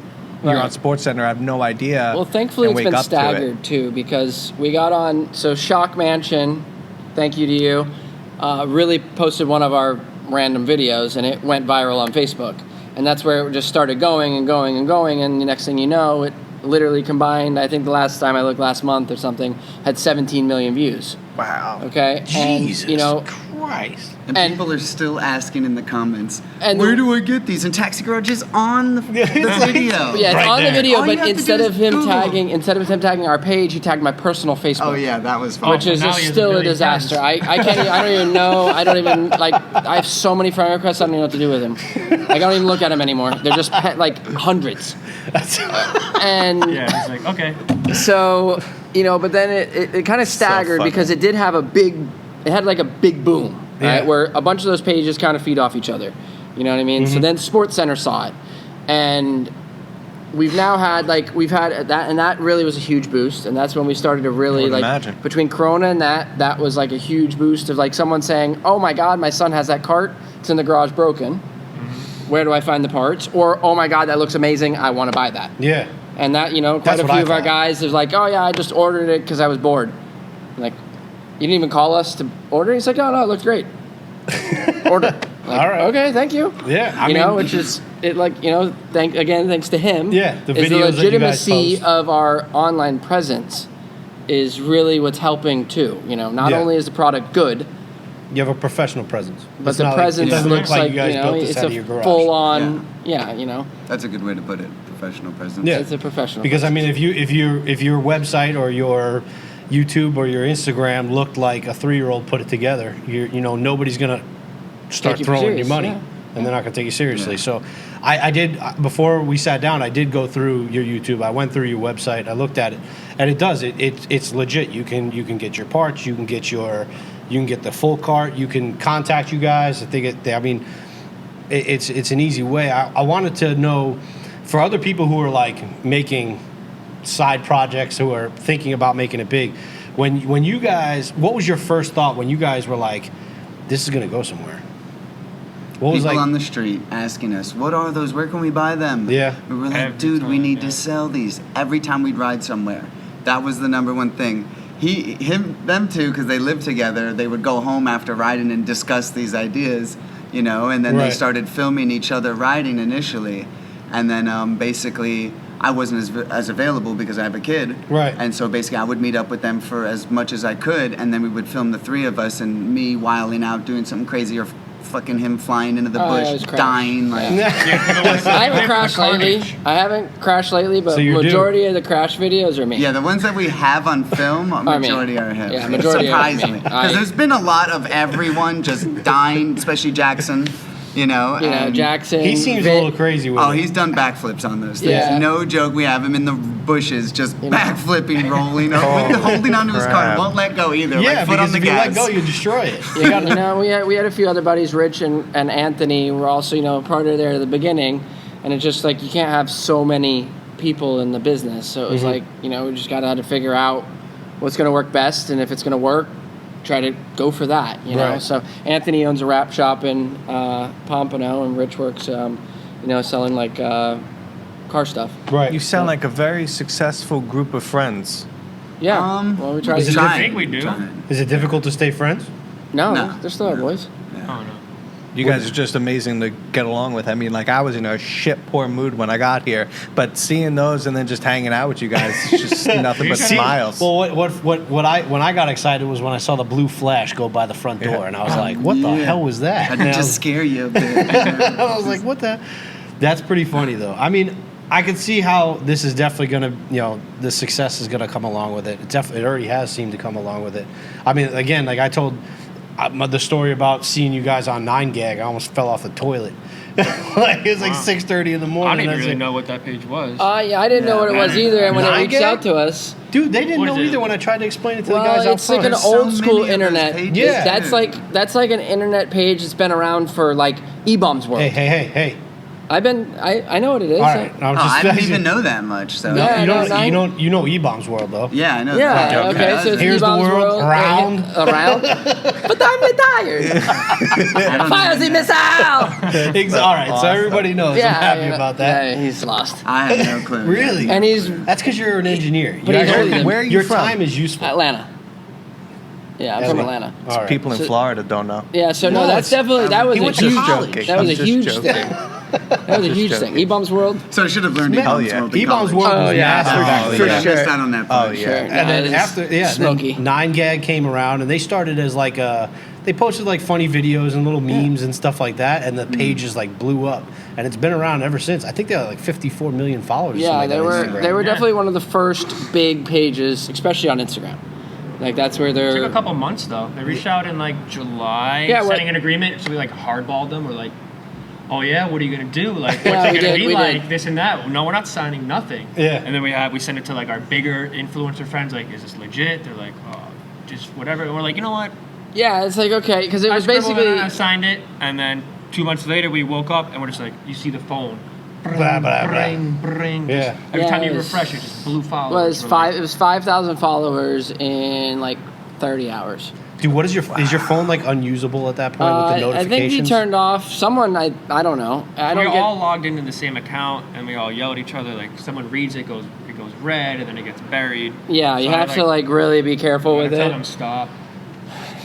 you're Right. on SportsCenter. I have no idea. Well, thankfully and it's wake been up to it. staggered too because we got on. So Shock Mansion, thank you to you, really posted one of our random videos and it went viral on Facebook, and that's where it just started going and going and going. And the next thing you know, it literally combined. I think the last time I looked, last month or something, had 17 million views. Wow. Okay, Jesus and you know. Christ. And, And- people are still asking in the comments, And where the- do I get these? And Taxi Garage is on the video. Yeah, it's Right on there. the video, All you but have to do instead is of him Google. tagging our page, he tagged my personal Facebook. Oh yeah, that was fun. Which is now just he has still a 1 million disaster. friends. I can't. I don't even know. I don't even like. I have so many friend requests. I don't even know what to do with him. Like, I don't even look at them anymore. They're just like hundreds. And Yeah, it's like, okay. so but then it kind of staggered funny. because it did have it had like a big boom, right? Yeah. Where a bunch of those pages kind of feed off each other. You know what I mean? So then SportsCenter saw it, and we've now had we've had that, and that really was a huge boost, and that's when we started to really would like imagine. between Corona and that was like a huge boost of like someone saying, "Oh my God, my son has that cart. It's in the garage broken. Where do I find the parts?" Or, "Oh my God, that looks amazing. I want to buy that." Yeah. And that, quite That's a what few I of our thought. guys is like, "Oh yeah, I just ordered it because I was bored." Like, you didn't even call us to order. He's like, "Oh no, it looks great." Order. Like, All right. Okay, thank you. Yeah, I mean- which is it. Thanks to him. Yeah, the is videos the that you guys legitimacy post. of our online presence is really what's helping too. Not Yeah. only is the product good, You have a professional presence. but It's the not like- presence it doesn't looks look like you guys built this it's out of your a garage. full on. Yeah, That's a good way to put it. Professional presence. Yeah. it's a professional. Because I mean, if your website or your YouTube or your Instagram looked like a 3-year-old put it together, nobody's gonna start Take you throwing serious, you money, yeah. and they're not gonna take you seriously. Yeah. So, I did before we sat down. I did go through your YouTube. I went through your website. I looked at it, and it's legit. You can get your parts. You can get the full cart. You can contact you guys. I think it's an easy way. I wanted to know for other people who are like making side projects, who are thinking about making it big. When you guys, what was your first thought when you guys were like, this is going to go somewhere? What was People like? on the street asking us, "What are those? Where can we buy them?" Yeah. We were like, Every "Dude, we time, need yeah. to sell these." Every time we'd ride somewhere, that was the number one thing. Them two, because they lived together, they would go home after riding and discuss these ideas, and then they Right. started filming each other riding initially, and then basically I wasn't as available because I have a kid, Right. And so basically I would meet up with them for as much as I could, and then we would film the three of us and me wilding out doing something crazy or fucking him flying into the Oh, yeah, bush, his crash. dying. Like, I haven't crashed lately. But So you're majority of the crash videos are me. yeah, the ones that we have on film, majority are him. Yeah, majority are me. Surprisingly, because there's been a lot of everyone just dying, especially Jackson. and Jackson. He seems Vit. a little crazy with Oh, it. he's done backflips on those things. Yeah. No joke. We have him in the bushes, just backflipping, rolling, holding onto his car, crap. won't let go either. Yeah, like foot on because the if you gas. let go, you destroy it. We had a few other buddies, Rich and Anthony, were also part of there at the beginning, and it's just like you can't have so many people in the business. So it was like we just gotta have to figure out what's gonna work best, and if it's gonna work, try to go for that. Right. So Anthony owns a wrap shop in Pompano, and Rich works, selling like car stuff. Right. You sound like a very successful group of friends. Yeah. well, we try is to. it I different? think we do. Trying. Is it difficult to stay friends? No, No. they're still our boys. Oh, no. You guys are just amazing to get along with. I mean, like, I was in a shit poor mood when I got here, but seeing those and then just hanging out with you guys is just nothing but See, smiles. Well, when I got excited was when I saw the blue flash go by the front door, and I was like, "What the Yeah. hell was that?" Had And to I just was- scare you a bit. I was like, "What the?" That's pretty funny, though. I mean, I can see how this is definitely going to, the success is going to come along with it. It already has seemed to come along with it. I mean, again, like I told the story about seeing you guys on 9gag, I almost fell off the toilet. Like it was like 6:30 in the I morning. didn't really know what that page was. Yeah, I didn't know what it was either. And when it reached 9gag? out to us, Dude, they didn't What know is it? either when I tried to explain it to the guys well, out it's like front. an There's so old school many of those internet. pages. Yeah. That's like an internet page that's been around for like E-Bombs World. Hey. I know what it is. All right. I didn't even know that much. So Yeah. You know E-Bombs World, though. yeah, I know. Yeah, that. okay. So it's Here's the E-Bombs world around. around. But I'm retired. Fiery missile. All right, so everybody knows. I'm happy about that. Yeah, he's lost. I have no clue. Really? And he's That's because you're an engineer. But he's Actually- older. Where are you your from? time is useful. Atlanta. Yeah, I'm from Atlanta. All right. People in So- Florida don't know. Yeah, so No, no, that's definitely that was he a went to huge college. that was a I'm just huge joking. thing. That was a huge thing. E-Bombs World. So I should have learned Hell E-Bombs yeah. World. in E-Bombs college. World was Oh, yeah. massive back Oh, then. For I sure. missed out on that Oh, part. yeah. Sure. And then it's after, then smoky. 9gag came around, and they started as like they posted like funny videos and little memes and stuff like that, and the pages like blew up, and it's been around ever since. I think they had like 54 million followers. or Yeah, something they like were that on Instagram. they were Yeah. definitely one of the first big pages, especially on Instagram. Like that's where It took they're. a couple months though. They reached out in like July, Yeah, setting an agreement. So we like hardballed them. We're like, oh yeah, what are you gonna do? Like, what's Yeah, it we gonna did, be we like? did. This and that. No, we're not signing nothing. Yeah. And then we send it to like our bigger influencer friends. Like, is this legit? They're like, oh, just whatever. And we're like, you know what? Yeah, it's like okay, because it I was scribbled it basically. and I signed it, and then 2 months later we woke up and we're just like, you see the phone. Blah, blah, blah. Bring, bring. Yeah. Every Yeah, time it you was- refresh, it just blew followers. Well, it We're like, was 5,000 followers in like 30 hours. Dude, what is your phone like unusable at that point with the I notifications? think he turned off. Someone I don't know. I we don't all get. logged into the same account and we all yell at each other. Like someone reads it goes red and then it gets buried. Yeah, you So I, have to like really be careful with tell it. them stop.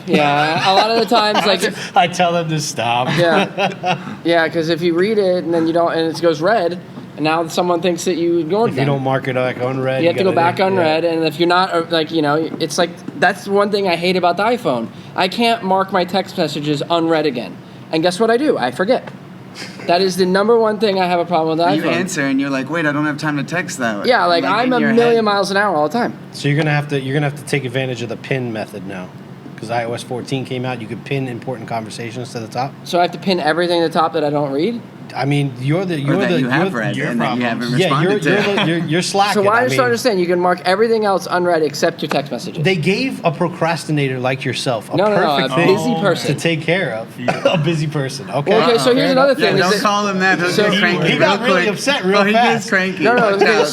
Yeah, a lot of the times like I tell them to stop. yeah, because if you read it and then you don't and it goes red, and now someone thinks that you ignored If them. you don't mark it like unread, You have to go back gotta- unread, and if you're not, like, it's like, that's one thing I hate about the iPhone. I can't mark my text messages unread again. And guess what I do? I forget. That is the number one thing I have a problem with the You iPhone. answer and you're like, wait, I don't have time to text that. Yeah, like I'm in a your million head. miles an hour all the time. So you're gonna have to take advantage of the pin method now, because iOS 14 came out. You could pin important conversations to the top. So I have to pin everything to the top that I don't read. I mean, you're Or that you have read your and that you haven't problems. Yeah, responded to. you're slacking. So why I don't you mean, understand? You can mark everything else unread except your text messages. They gave a procrastinator like yourself a No, perfect a thing busy person. to take care of. A busy person. Okay. Well, okay, so here's another Yeah, thing. is don't that- call him that. He'll So- get cranky He got real really quick. upset real Oh, he gets fast. cranky. No, Watch okay, out.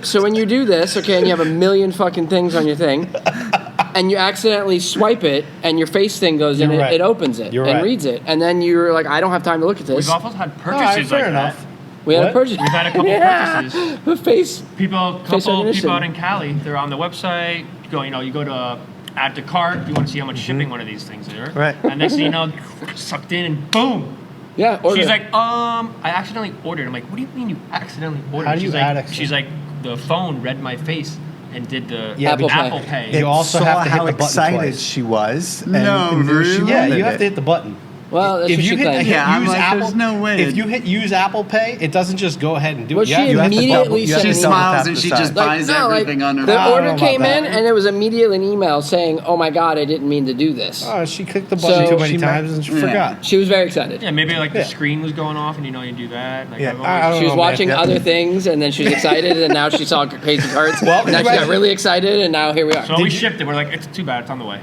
so when you do this, okay, and you have a million fucking things on your thing, and you accidentally swipe it, and your face thing goes in, You're right. it opens it You're and right. reads it, and then you're like, I don't have time to look at this. We've also had All right, purchases fair like enough. that. We had a What? purchase. We've had a couple purchases. The face. Couple recognition. people out in Cali, they're on the website. You go to add to cart. You want to see how much shipping one of these things is. Right. And next thing you know, sucked in and boom. Yeah. Order. She's like, I accidentally ordered. I'm like, what do you mean you accidentally ordered? How do you she's add like, accident- she's like, the phone read my face and did the Yeah, Apple Apple Pay. Pay. You also saw have to hit how the button excited twice. she was. And No, knew she really? Yeah, wanted you have it. to hit the button. well, that's If what you she hit, claimed. Yeah, I'm use like, Apple, there's no way. If you hit use Apple Pay, it doesn't just go ahead and do Well, it. she You have to immediately double- you have said to She an double smiles tap and the she side. just buys everything on her the I don't order know came about in that. and it was immediately an email saying, "Oh my God, I didn't mean to do this." Oh, she clicked the button So- too many She times and she Yeah. forgot. She was very excited. Yeah, maybe like Yeah. the screen was going off and you do that. Like, Yeah, I've I always- don't She was know, man. watching Yeah. other things, and then she was excited, and now she saw crazy cards. Well, now she got imagine- really excited, and now here we are. So we shipped it. We're like, it's too bad. It's on the way.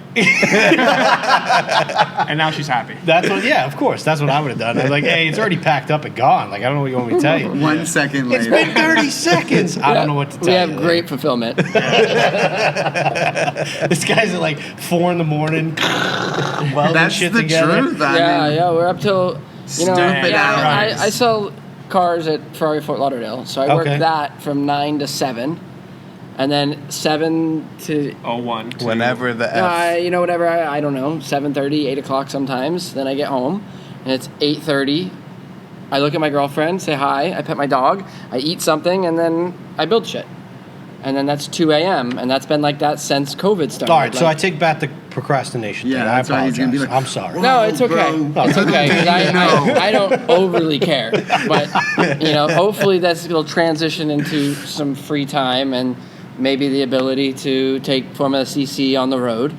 And now she's happy. That's what. Yeah, of course. That's what I would have done. I was like, hey, it's already packed up and gone. Like, I don't know what you want me to tell you. 1 second It's later. been 30 seconds. I don't know what to tell We you. have great fulfillment. This guy's at like 4 a.m. welding That's shit the together. truth. Yeah, I mean, we're up till Stupid hours. I sell cars at Ferrari Fort Lauderdale, so I work Okay. that from 9 to 7, and then 7 to 01. Whenever the F. whatever. I don't know, 7:30, 8 o'clock sometimes. Then I get home, and it's 8:30. I look at my girlfriend, say hi. I pet my dog. I eat something, and then I build shit. and then that's 2 a.m. and that's been like that since COVID started. All right, so I Like, take back the procrastination Yeah, thing. I that's why he's gonna be apologize. like, I'm sorry. no, it's okay. Bro. It's okay because I don't overly care, but hopefully it'll transition into some free time and maybe the ability to take Formula CC on the road.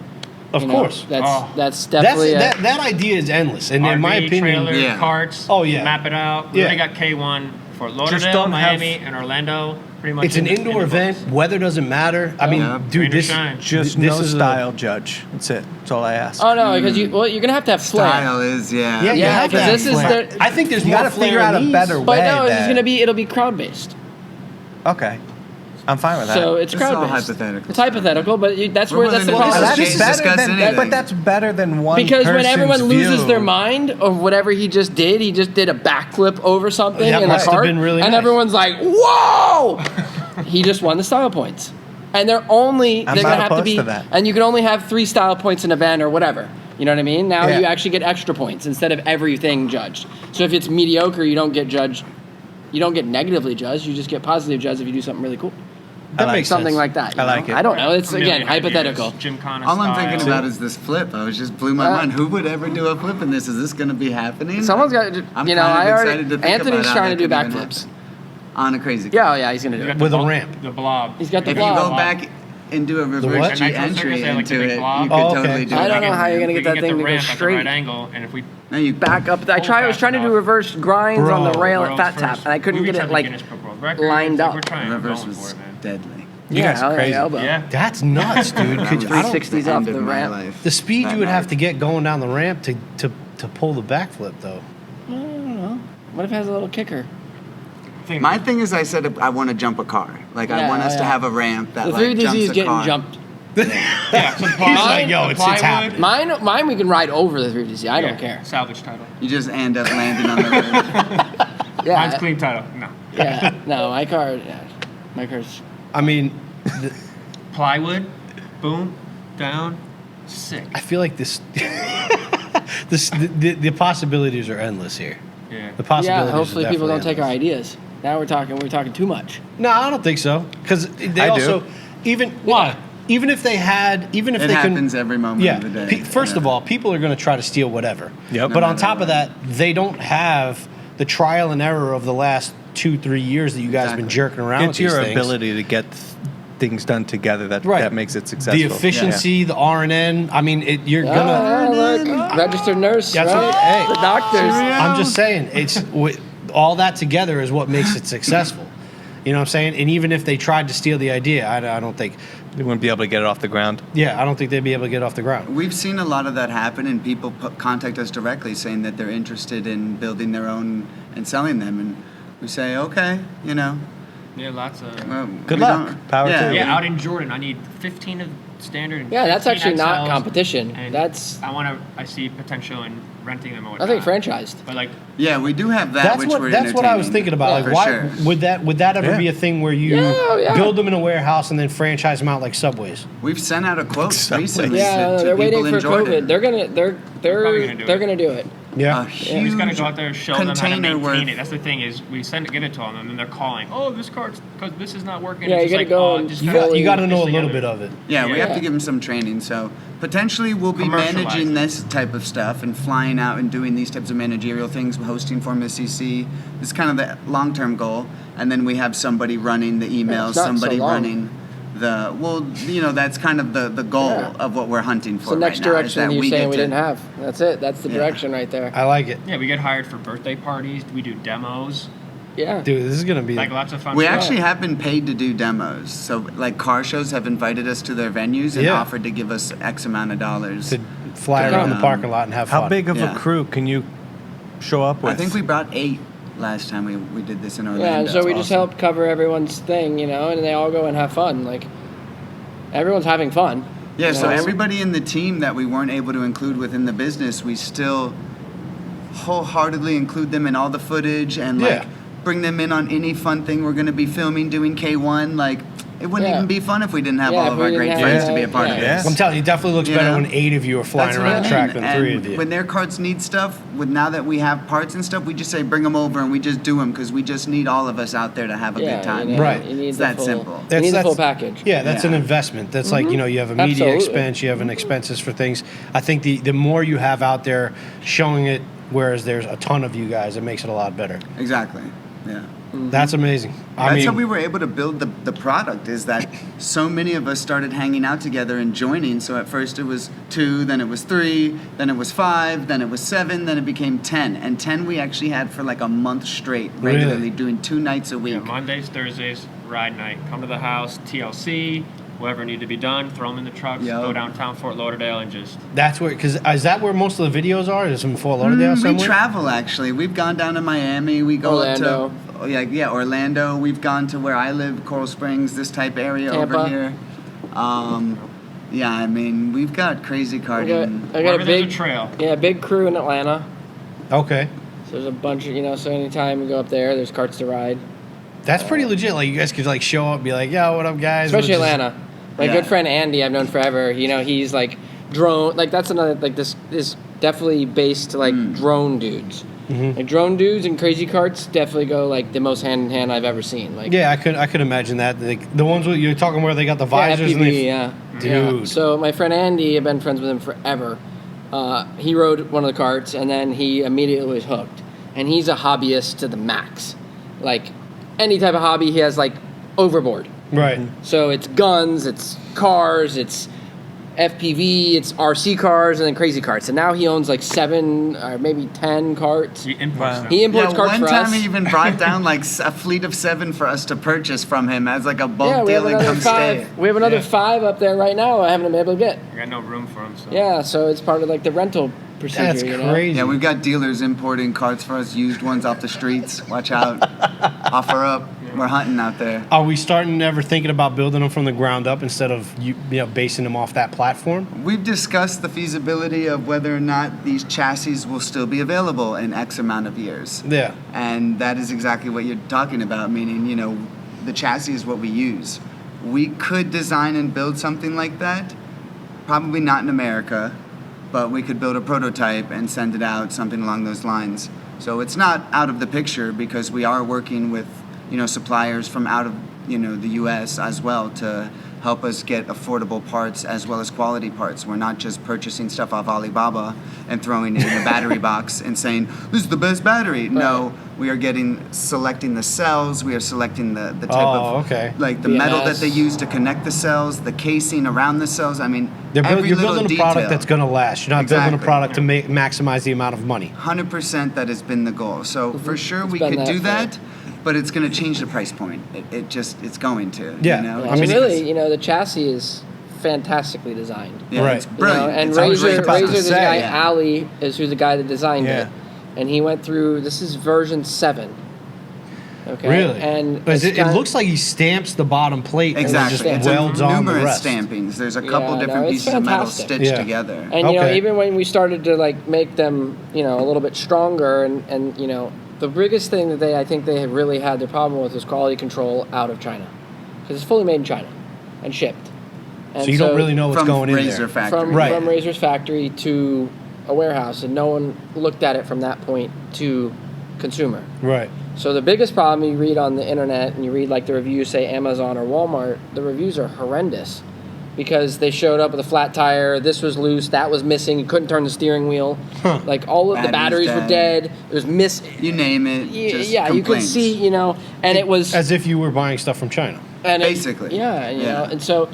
Of course. That's definitely that idea is endless, and in my RV, opinion, trailer, Yeah. carts. Oh, yeah. Map it out. We Yeah. already got K1 for Just Lauderdale, don't Miami, have- and Orlando. Pretty much. it's an in indoor the event. books. Weather doesn't matter. I mean, Yeah. dude, Rain or this shine. Just this no is style judge. That's it. That's all I ask. Oh no, because you're gonna have to have flair. Style is, Yeah, you Yeah, have to 'cause have this is flair. the- I think there's You more got to flair figure in out a these. better way. But no, than- it'll be crowd based. Okay, I'm fine with that. So it's It's all crowd based. hypothetical. It's hypothetical, but that's We're the willing to problem. discuss that is James better discuss than, anything. but that's better than one. Because when person's everyone loses view. their mind of whatever he just did a backflip over something That in a must have cart, been really and nice. everyone's like, "Whoa!" He just won the style points, and they're I'm gonna not have to opposed be, to that. and you can only have 3 style points in a event or whatever. You know what I mean? Now Yeah. you actually get extra points instead of everything judged. So if it's mediocre, you don't get judged. You don't get negatively judged. You just get positive judged if you do something really cool. That like makes Something sense. like that. you I like know? it. I don't know. It's A again million ideas. hypothetical. Gymkhana All I'm style. thinking about is this flip. I was just blew my mind. Who would ever do a flip in this? Is this going to be happening? Someone's got. I'm You know, kind of I already. excited to think Anthony's about how trying to do that could even backflips. happen. On a crazy. Yeah, oh yeah, he's gonna do You it. got the With a blob- ramp. The blob. He's got the If you blob. go back and do a reverse what? G And Nitro entry Circus, they like the into big it, blob. you could Oh, okay. totally do I it. don't know how you're gonna We get can that thing the to go ramp at the straight. right angle, and if we No, you Back up. I Pull was trying to do fast reverse grinds on the Bro. rail at world's Fat Tap, first- and I couldn't we get reached it out the like Guinness Book World Records. lined Like, up. We're trying. reverse Going was for it, man. deadly. You guys are crazy. Elbow. Yeah. That's nuts, dude. That Could was you, I don't, 360s the off end the of my ramp. life the speed that you would have night. to get going down the ramp to pull the backflip, though. I don't know. What if it has a little kicker? Think- My thing is, I said I want to jump a car. Like I Yeah, want us to yeah. have a ramp that The like 3DC jumps is a getting car. jumped. Yeah, some He's like, yo, the it's plywood. happening. Mine we can ride over the 3DC. I Yeah, don't care. Salvage title. You just end up landing on the road. Yeah. Mine's clean title. No. Yeah. No, my car's. I mean, Plywood. Boom. Down. Sick. I feel like the possibilities are endless here. Yeah. The possibilities. Yeah. are Hopefully people don't definitely take our endless. ideas. Now we're talking too much. No, I don't think so. Because they I do. also even Why? even if they had even if It they happens can every moment yeah. of the day. First of Yeah. all, people are going to try to steal whatever. Yep. But No on matter top of what. that, they don't have the trial and error of the last 2-3 years that you guys have been Exactly. jerking around. It's with these your things. ability to get things done together that Right. that makes it successful. The efficiency, the R&N. I mean, you're gonna. Look, registered nurse, That's right? what- hey. The doctors. I'm just saying, all that together is what makes it successful. You know what I'm saying? And even if they tried to steal the idea, I don't think. They wouldn't be able to get it off the ground. Yeah, I don't think they'd be able to get off the ground. We've seen a lot of that happen, and people contact us directly saying that they're interested in building their own and selling them, and we say, okay, you know. Yeah, lots of. Well, Good we luck. don't- Power to you. Yeah, out in Jordan, I need 15 of standard. And Yeah, that's 15 actually not XLs, competition. and That's I see potential in renting them. Or I think whatnot. franchised. But like, Yeah, we do have that, which we're That's what I was entertaining. thinking about. Like, For why sure. would that ever Yeah. be a thing where you Yeah. build them in a warehouse and then franchise them out like Subways? We've sent out a quote Exactly. recently Yeah, to they're people waiting in for Jordan. COVID. They're probably gonna do it. Yeah. A we huge just gotta go out there, show them how to container maintain worth. it. That's the thing is, we get it to them, and then they're calling. Oh, this card's because this is not working. Yeah, It's you just gotta like, go oh, and just You fully got to put know a this little together. bit of it. Yeah, we have Yeah. to give them some training. So potentially we'll be Commercialize managing it. this type of stuff and flying out and doing these types of managerial things, hosting Formula CC. This is kind of the long-term goal. And then we have somebody running the emails, it's not so somebody long. running that's kind of the goal Yeah. of what we're hunting for It's the next right now, is direction that that you're we saying get we to- didn't have. That's it. That's the Yeah. direction right there. I like it. Yeah, we get hired for birthday parties. We do demos, Yeah. Dude, this is going to be like lots of fun. We stuff. actually have been paid to do demos. So like car shows have invited us to their venues and Yeah. offered to give us X amount of dollars. to fly to, around the parking lot and have fun. How big of Yeah. a crew can you show up with? I think we brought 8 last time we did this in Orlando. Yeah, and so we just awesome. help cover everyone's thing, and they all go and have fun. Like, everyone's having fun. Yeah, so Yeah. everybody in the team that we weren't able to include within the business, we still wholeheartedly include them in all the footage and like Yeah. bring them in on any fun thing we're going to be filming, doing K1. Like It wouldn't Yeah. even be fun if we didn't have Yeah, all if of we our didn't great have friends that, to be a part yeah. of Yeah. this. I'm telling you, it definitely looks You better know? when 8 of you are flying That's around what the I track mean. than 3 And of you. when their carts need stuff, now that we have parts and stuff, we just say bring them over and we just do them because we just need all of us out there to have a Yeah, good time. you know, Right. You need It's the that full, simple. You need the full package. Yeah, that's an Yeah. investment. That's like, you have a media Absolutely. expense, you have an expenses for things. I think the more you have out there showing it, whereas there's a ton of you guys, it makes it a lot better. Exactly. Yeah. That's amazing. That's how we were able to build the product, is that so many of us started hanging out together and joining. So at first it was 2, then it was 3, then it was 5, then it was 7, then it became 10. And 10 we actually had for like a month straight, regularly Really? doing 2 nights a week. Yeah, Mondays, Thursdays, ride night. Come to the house, TLC, whatever need to be done, throw them in the trucks, Yep. go downtown Fort Lauderdale, and just That's where, because is that where most of the videos are? Is in Fort Lauderdale We somewhere? travel actually. We've gone down to Miami. We go Orlando. up to Orlando. We've gone to where I live, Coral Springs, this type area Tampa. over here. I mean, we've got crazy karting. I got wherever a there's big a trail. Yeah, big crew in Atlanta. Okay. So there's a bunch of so anytime we go up there, there's carts to ride. That's pretty legit. Like, you guys could, like, show up and be like, yo, what up, guys? Especially We'll just- Atlanta. My Yeah. good friend Andy, I've known forever. He's like drone. Like that's another this is definitely based to like drone dudes. Like drone dudes and crazy carts definitely go like the most hand in hand I've ever seen. Like Yeah, I could imagine that. Like, the ones you're talking where they got the visors and FPV, they... yeah. Dude. Yeah. So my friend Andy, I've been friends with him forever. He rode one of the carts and then he immediately was hooked. And he's a hobbyist to the max. Like any type of hobby, he has like overboard. Right. So it's guns, it's cars, it's FPV, it's RC cars, and then crazy carts. And now he owns like 7 or maybe 10 carts. He imports Wow. them. He imports carts one for time us. he even brought down like a fleet of 7 for us to purchase from him as like a bulk Yeah, we have deal and another come stay. 5. We have another 5 up there right now. I haven't been able to get. I got no room for them. So. Yeah, so it's part of like the rental procedure. That's you know? crazy. Yeah, we've got dealers importing carts for us, used ones off the streets. Watch out. Offer up. We're hunting out there. Are we starting ever thinking about building them from the ground up instead of basing them off that platform? We've discussed the feasibility of whether or not these chassis will still be available in X amount of years. Yeah. And that is exactly what you're talking about, meaning, the chassis is what we use. We could design and build something like that, probably not in America, but we could build a prototype and send it out, something along those lines. So it's not out of the picture because we are working with, suppliers from out of, the U.S. as well to help us get affordable parts as well as quality parts. We're not just purchasing stuff off Alibaba and throwing it in a battery box and saying, this is the best battery. No, we are selecting the cells. We are selecting the type of, like the metal that BMS. they use to connect the cells, the casing around the cells. I mean, You're every little building a detail. product that's going to last. You're not building a Exactly. product to maximize the amount of money. 100% that has been the goal. So for sure we been could that do for- that, but it's going to change the price point. It's going to. Yeah. Yeah, I mean, really, the chassis is fantastically designed. Yeah, Right. it's brilliant. And It's always Razor, about to this say, guy yeah. Ali is who's the guy that designed Yeah. it, and he went through. This is version 7. Okay. Really? And But it kinda- looks like he stamps the bottom plate Exactly. and then It's just welds on the numerous rest. stampings. There's a couple Yeah, different no, it's pieces of metal fantastic. stitched Yeah. together. And Okay. even when we started to like make them, a little bit stronger, and the biggest thing that I think they had really had their problem with was quality control out of China, because it's fully made in China and shipped. And So you don't really know what's From going in Razor there. Factory. from Right. from Razor's factory to a warehouse, and no one looked at it from that point to consumer. Right. So the biggest problem you read on the internet, and you read like the reviews, say Amazon or Walmart, the reviews are horrendous because they showed up with a flat tire, this was loose, that was missing, you couldn't turn the steering wheel, like all of the batteries Battery's were dead, it was You name it. Just yeah, you could complaints. see, and it was As if you were buying stuff from China. and Basically. Yeah. and so,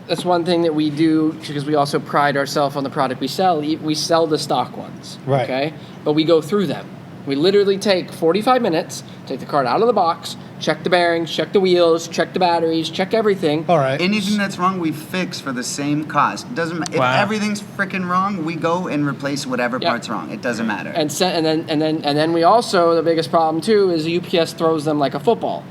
that's one thing that we do because we also pride ourselves on the product we sell. We sell the stock ones, Right. okay? But we go through them. We literally take 45 minutes, take the cart out of the box, check the bearings, check the wheels, check the batteries, check everything. All right. Anything that's wrong, we fix for the same cost. It doesn't matter. Wow. If everything's freaking wrong, we go and replace whatever Yeah. part's wrong. It doesn't matter. And then we also, the biggest problem too is UPS throws them like a football.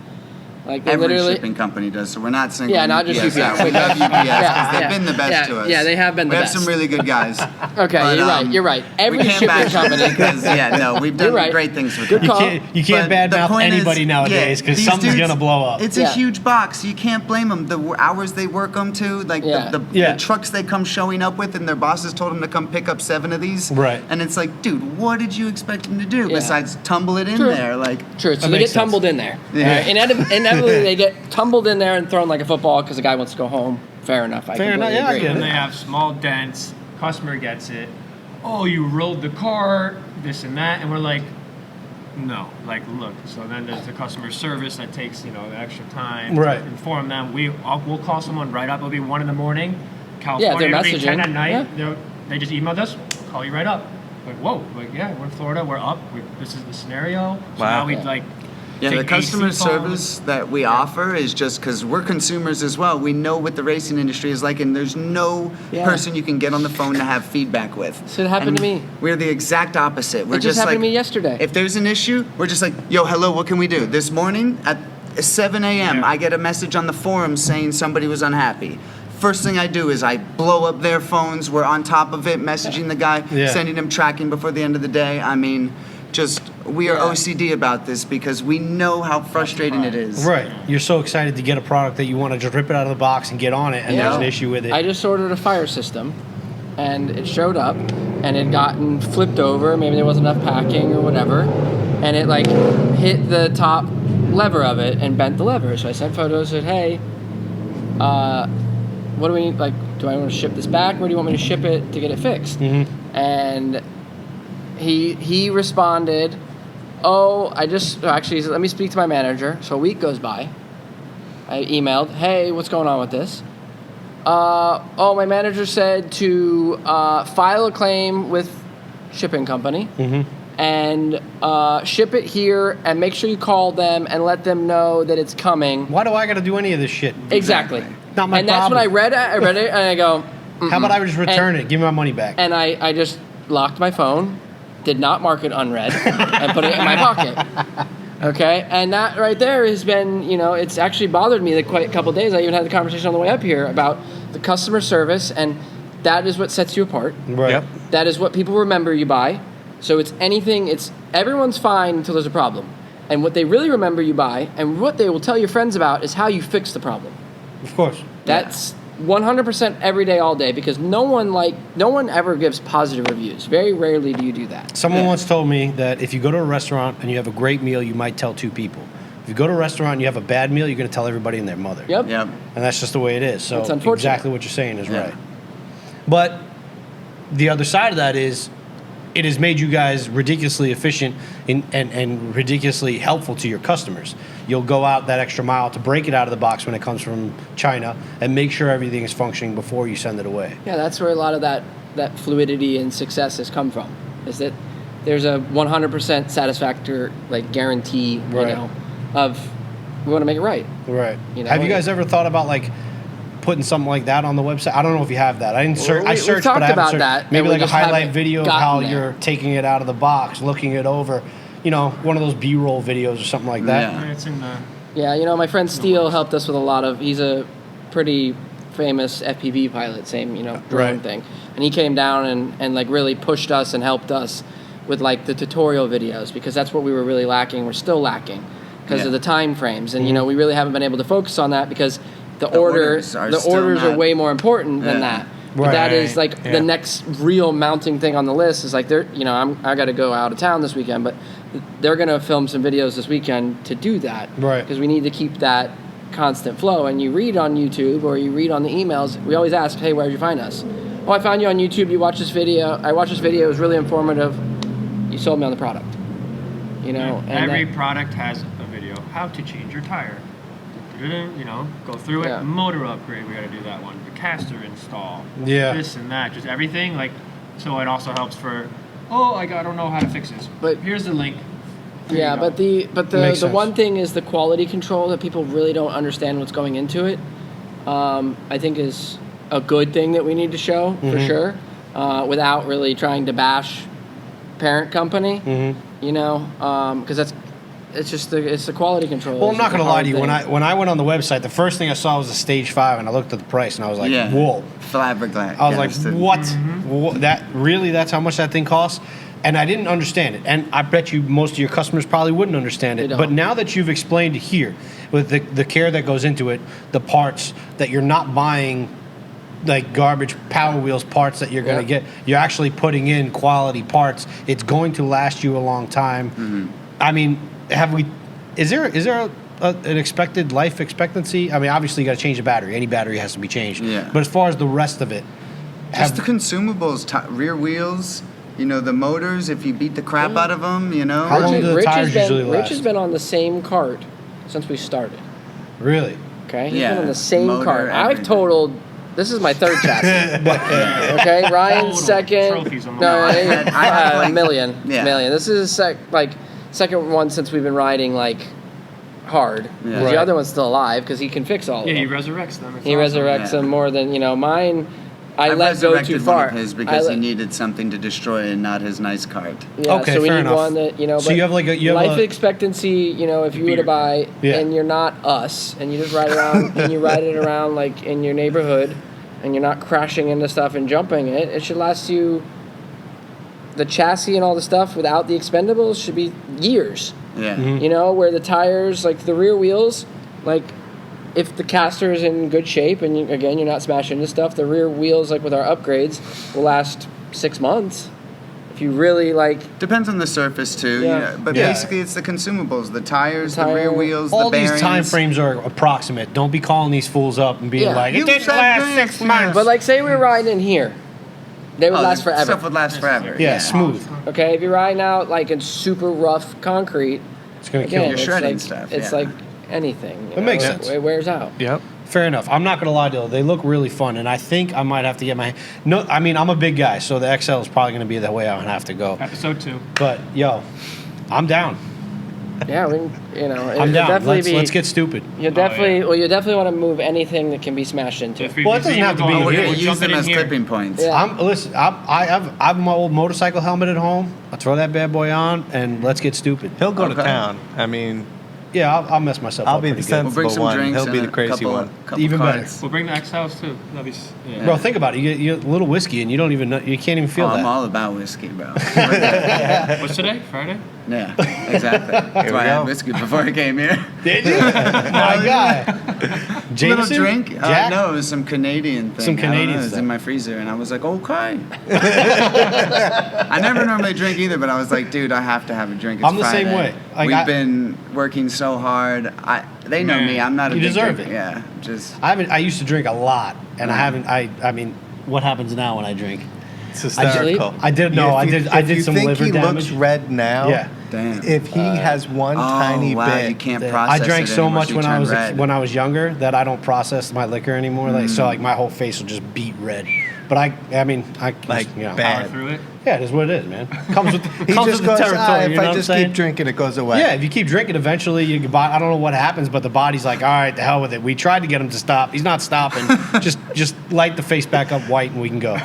Like they Every literally, shipping company does, so we're not saying Yeah, not just UPS. We love UPS because they've been the best to us. Yeah, they have been the we best. We have some really good guys. Okay, But, you're right. Every we can't shipping bash them company. because we've You're done right. great things with Good them. call. You can't But the badmouth point anybody is, nowadays because these something's dudes- gonna blow up. It's a huge box. You can't blame them. The hours they work them to, like the trucks they come showing up with, and their bosses told them to come pick up 7 of these. Right. And it's like, dude, what did you expect them to do besides tumble it in True. there? Like, True. So That they get makes sense. tumbled in there. Yeah. Inevitably, they get tumbled in there and thrown like a football because the guy wants to go home. Fair enough. Fair enough, yeah, I agree. get And it. they have small dents. Customer gets it. Oh, you rolled the car, this and that, and we're like, no. Like, look. So then there's the customer service that takes the extra time Right. to inform them. We'll call someone right up. It'll be 1 a.m. California. Yeah, they're It'll be messaging. 10 at night. Yeah. They just emailed us. Call you right up. Like, whoa. Like, yeah, we're in Florida. We're up. This is the scenario. So Wow. now we'd like. yeah, the take customer AC phones. service that we offer is just because we're consumers as well. We know what the racing industry is like, and there's no Yeah. person you can get on the phone to have feedback with. So it happened to And me. We're the exact opposite. We're It just happened like, to me yesterday. If there's an issue, we're just like, yo, hello, what can we do? This morning at 7 a.m., Yeah. I get a message on the forum saying somebody was unhappy. First thing I do is I blow up their phones. We're on top of it, messaging the guy, Yeah. sending him tracking before the end of the day. I mean, we are OCD about this because we know how frustrating it is. Right. You're so excited to get a product that you want to just rip it out of the box and get on it, and Yeah. there's an issue with it. I just ordered a fire system, and it showed up, and it gotten flipped over. Maybe there wasn't enough packing or whatever, and it like hit the top lever of it and bent the lever. So I sent photos. Said, hey, what do we need? Like, do I want to ship this back? Where do you want me to ship it to get it fixed? Mm-hmm. And he responded, oh, actually, let me speak to my manager. So a week goes by. I emailed, hey, what's going on with this? My manager said to file a claim with shipping company and ship it here and make sure you call them and let them know that it's coming. Why do I got to do any of this shit? Exactly. Not my and that's problem. when I read it and I go, How about I just return it? Give me my money back. and I just locked my phone, did not mark it unread, and put it in my pocket. Okay, and that right there has been, it's actually bothered me quite a couple of days. I even had the conversation on the way up here about the customer service, and that is what sets you apart. Right. Yep. That is what people remember you by. So everyone's fine until there's a problem. And what they really remember you by, and what they will tell your friends about, is how you fix the problem. Of course. That's 100% every day, all day, because no one ever gives positive reviews. Very rarely do you do that. Someone once told me that if you go to a restaurant and you have a great meal, you might tell 2 people. If you go to a restaurant and you have a bad meal, you're going to tell everybody and their mother. Yep. Yep. And that's just the way it is. So That's unfortunate. exactly what you're saying is Yeah. right. But the other side of that is it has made you guys ridiculously efficient and ridiculously helpful to your customers. You'll go out that extra mile to break it out of the box when it comes from China and make sure everything is functioning before you send it away. Yeah, that's where a lot of that fluidity and success has come from. Is that there's a 100% satisfactory guarantee, Right. of we want to make it right. Right. You know, Have you guys ever thought about putting something like that on the website? I don't know if you have that. I didn't search. I we've searched, talked but I haven't about searched. that, Maybe and we like a just highlight haven't video of gotten how there. you're taking it out of the box, looking it over. One of those B-roll videos or something like that. Yeah. It's in the. Yeah, my friend Steele helped us with a lot of. He's a pretty famous FPV pilot, same drone Right. thing, and he came down and really pushed us and helped us with the tutorial videos, because that's what we were really lacking. We're still lacking because of the time frames, and we really haven't been able to focus on that because the orders are still orders are not- way more important than Yeah. that. But that is Right. the next real mounting thing on the list is I got to go out of town this weekend, but they're going to film some videos this weekend to do that. Right. Because we need to keep that constant flow. And you read on YouTube or you read on the emails, we always ask, hey, where did you find us? Oh, I found you on YouTube. You watched this video. I watched this video. It was really informative. You sold me on the product. And Every that- product has a video. How to change your tire. Go through it. Yeah. Motor upgrade. We got to do that one. The caster install. Yeah. This and that. Just everything. So it also helps for. Oh, I don't know how to fix this. But- here's the link. There Yeah, you go. but Makes the sense. one thing is the quality control that people really don't understand what's going into it. I think is a good thing that we need to show for sure, without really trying to bash parent company. Because that's it's just it's the quality control. Well, I'm not It's going a to lie hard to you. thing. When I went on the website, the first thing I saw was a stage 5, and I looked at the price, and I was like, Yeah. whoa. Flabbergasted. I was like, what? That really? That's how much that thing costs? And I didn't understand it. And I bet you most of your customers probably wouldn't understand it. They don't. But now that you've explained it here, with the care that goes into it, the parts, that you're not buying like garbage Power Wheels parts that you're going to get. You're actually putting in quality parts. It's going to last you a long time. I mean, is there an expected life expectancy? I mean, obviously you got to change the battery. Any battery has to be changed. Yeah. But as far as the rest of it, Just the consumables, rear wheels, the motors, if you beat the crap out of them, How long do the tires usually last? Rich has been on the same cart since we started. Really? Okay, he's Yeah, been on the same motor, cart. I've everything. totaled. This is my third chassis. Okay, Ryan's Total second. trophies on the No, wall. I had like- million. Yeah. Million. This is second one since we've been riding hard. 'Cause Yeah. The other one's still alive because he can fix all Yeah, of he them. resurrects them. It's He awesome. resurrects Yeah. them more than mine. I let go too resurrected far. one of his because I he needed something to destroy and not his nice cart. Yeah, Okay, so we fair need enough. one that So But you have life expectancy. If you were to Beard. buy Yeah. and you're not us, and you just ride around and you ride it around in your neighborhood, and you're not crashing into stuff and jumping it, it should last you. The chassis and all the stuff without the expendables should be years. Yeah. Where the tires, the rear wheels, if the caster is in good shape and you're not smashing into stuff, the rear wheels, with our upgrades, will last 6 months. If you really Depends on the surface too. Yeah. But Yeah. basically, it's the consumables: the tires, The the rear tire. wheels, all the bearings. these time frames are approximate. Don't be calling these fools up and being Yeah. like, You it didn't said last this, 6 yeah. months. But say we're riding in here, they would last forever. Stuff would last forever. yeah, smooth. Okay, if you're riding out in super rough concrete, It's going to again, kill You're you. it's shredding like, stuff, It's yeah. like anything. It makes sense. It wears out. Yep. Fair enough. I'm not going to lie to you. They look really fun, and I think I might have to get my... No, I mean, I'm a big guy, so the XL is probably going to be the way I'm going to have to go. Episode 2. But, yo, I'm down. Yeah, I'm down. Let's get stupid. You definitely, you definitely want to move anything that can be smashed into. Well, it doesn't have to be Oh, we're here. gonna use them as here. clipping points. Yeah. I have my old motorcycle helmet at home. I'll throw that bad boy on, and let's get stupid. He'll go to Okay. town. I mean, Yeah, I'll mess myself I'll up be pretty the good. We'll bring sensible some one. drinks. He'll be and the crazy couple, one. Couple Even better. cards. We'll bring the XLs too. That'd be. Yeah. Bro, think about it. You get a little whiskey, and you don't even know. You can't even feel Oh, I'm that. all about whiskey, bro. What's today? Friday? Yeah, exactly. That's we why I had go. whiskey before I came here. Did you? My guy. Little Jameson? drink? Jack? No, it was some Canadian thing. Some I don't know, Canadian It was stuff. in my freezer, and I was like, okay. I never normally drink either, but I was like, dude, I have to have a drink. It's I'm the same Friday. way. Like, We've I- been working so hard. They know Man, me. I'm not a you big deserve drinker. it. Yeah, just I used to drink a lot, and I haven't. I mean, what happens now when I drink? It's hysterical. I did- no, I did If some you think liver he damage. looks red now, Yeah. damn. if he has one tiny wow, bit, you can't I process drank it so anymore, much so you when I turn was red. when I was younger that I don't process my liquor anymore. So my whole face will just beat red. But I mean, Like, Power bad. through it. Yeah, it is what it is, man. Comes with he comes just with the goes, territory. if you know I what I'm just saying? keep drinking, it goes away. Yeah, if you keep drinking, eventually you I don't know what happens, but the body's like, all right, the hell with it. We tried to get him to stop. He's not stopping. just light the face back up white, and we can go.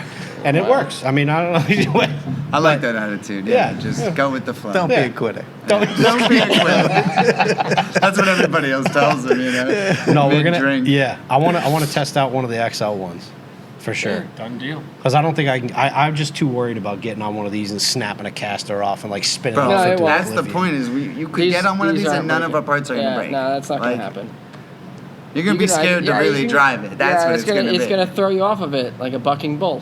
And it works. I mean, I don't know. I like that attitude. Yeah, Yeah, just yeah. go with the flow. Don't Yeah. be a quitter. Don't be a quitter. That's what everybody else tells them, you know. No, we're gonna. Mid-drink. Yeah, I want to test out one of the XL ones, for sure. Done deal. Because I don't think I can. I'm just too worried about getting on one of these and snapping a caster off and spinning Bro, it off No, it into won't. that's the oblivion. point. Is you could get on one of these and aren't none of our breaking. parts are gonna break. No, that's not Like, gonna happen. You're gonna be scared to really drive it. That's what it's gonna be. It's gonna throw you off of it like a bucking bull.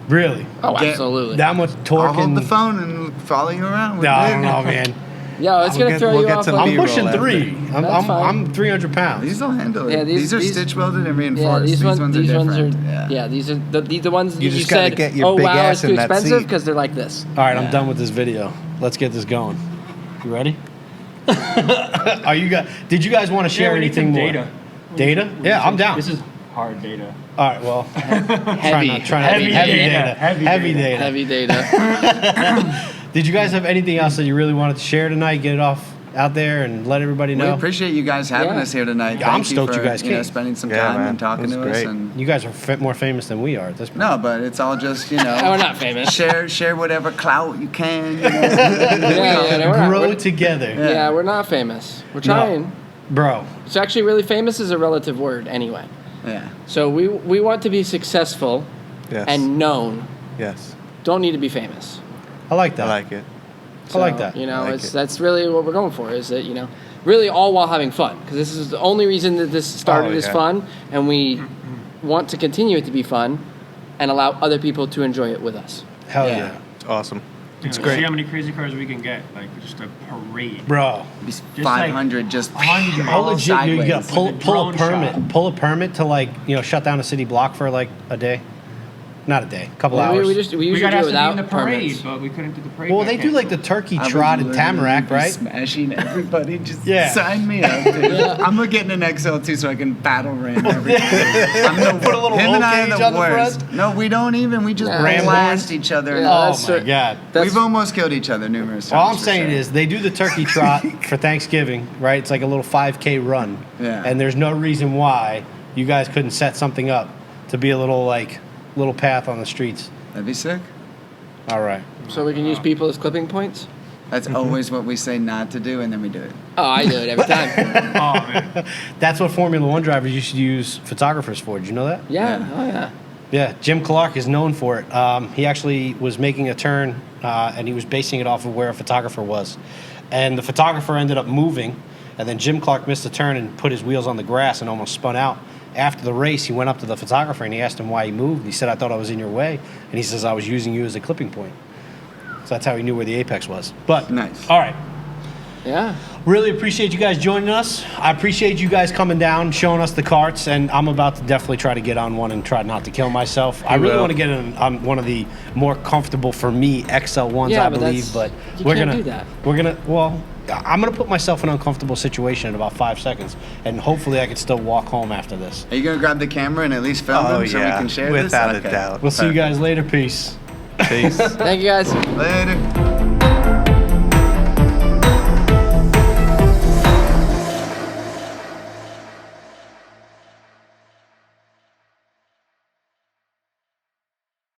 Really? Oh, Get- absolutely. That much torque I'll hold and. the phone and follow you around. With No, I it. don't know, man. Yo, it's gonna throw we'll you get off. some Like, I'm B-roll pushing after. 3. That's fine. I'm 300 pounds. These will handle it. Yeah, these are these- stitch welded and yeah, reinforced. these ones are are different. yeah. These are the ones You that just gotta said, get your oh big wow, ass it's too in that expensive seat. because they're like this. All right, I'm Yeah. done with this video. Let's get this going. You ready? Are you guys? Did you guys want to share we need anything some more? data. Data? Yeah, I'm down. This is hard data. All right, well, Heavy. heavy data. Heavy data. Heavy data. Did you guys have anything else that you really wanted to share tonight? Get it off out there and let everybody We know? appreciate you guys having Yeah. us here tonight. Yeah, I'm Thank stoked for, you guys came. spending some Yeah, time man. and talking It was to us. great. And You guys are more famous than we are at this point. no, but it's all just We're not famous. Share whatever clout you can. You know? Yeah, no, we're not- Grow we're- together. Yeah, we're not famous. We're trying. Bro, It's actually really famous is a relative word anyway. Yeah. So we want to be successful Yes. and known. yes. Don't need to be famous. I like that. I like it. I like So, that. You know, I like it's it. that's really what we're going for. Is that really all while having fun, because this is the only reason that this started Oh, as yeah. fun, and we want to continue it to be fun, and allow other people to enjoy it with us. Hell Yeah. yeah. It's awesome. It's great. See how many crazy cars we can get. Like just a parade. Bro. Just 500 just 100. How all legit you sideways. got pull With a a drone permit. shot. Pull a permit to like, shut down a city block for like a day. Not a day, a couple Well, hours. we usually We do got it asked to be without in the parade, permits. but we couldn't do the parade. well, got they do like the canceled. turkey I would trot and literally tamarack, be right? Smashing everybody. Just Yeah. sign me up, dude. Yeah. I'm getting an XL2 so I can battle ram everybody. I'm the, Put a little him roll and I cage are the on the worst. front? No, we don't even. We just Yeah. Ram blast each other. Yeah. Oh that's my it. god. That's, We've almost killed each other numerous times. All I'm for saying sure. is they do the turkey trot for Thanksgiving, right? It's like a little 5K run. Yeah. And there's no reason why you guys couldn't set something up to be a little path on the streets. That'd be sick. All right. so we can use people as clipping points. That's always what we say not to do, and then we do it. Oh, I do it every time. Oh man. That's what Formula One drivers used to use photographers for. Did you know that? Yeah. Yeah. Oh yeah. Yeah, Jim Clark is known for it. He actually was making a turn, and he was basing it off of where a photographer was. And the photographer ended up moving, and then Jim Clark missed a turn and put his wheels on the grass and almost spun out. After the race, he went up to the photographer and he asked him why he moved. He said, "I thought I was in your way." And he says, "I was using you as a clipping point." So that's how he knew where the apex was. But, Nice. all right. Yeah. Really appreciate you guys joining us. I appreciate you guys coming down, showing us the carts, and I'm about to definitely try to get on one and try not to kill myself. I really will. want to get on one of the more comfortable for me XL1s, Yeah, I but believe, but you we're can't gonna do that. I'm gonna put myself in an uncomfortable situation in about 5 seconds, and hopefully I can still walk home after this. Are you gonna grab the camera and at least film Oh, them so we yeah. can share Without this? a doubt. We'll see you guys later. Peace. Peace. Thank you guys. Later.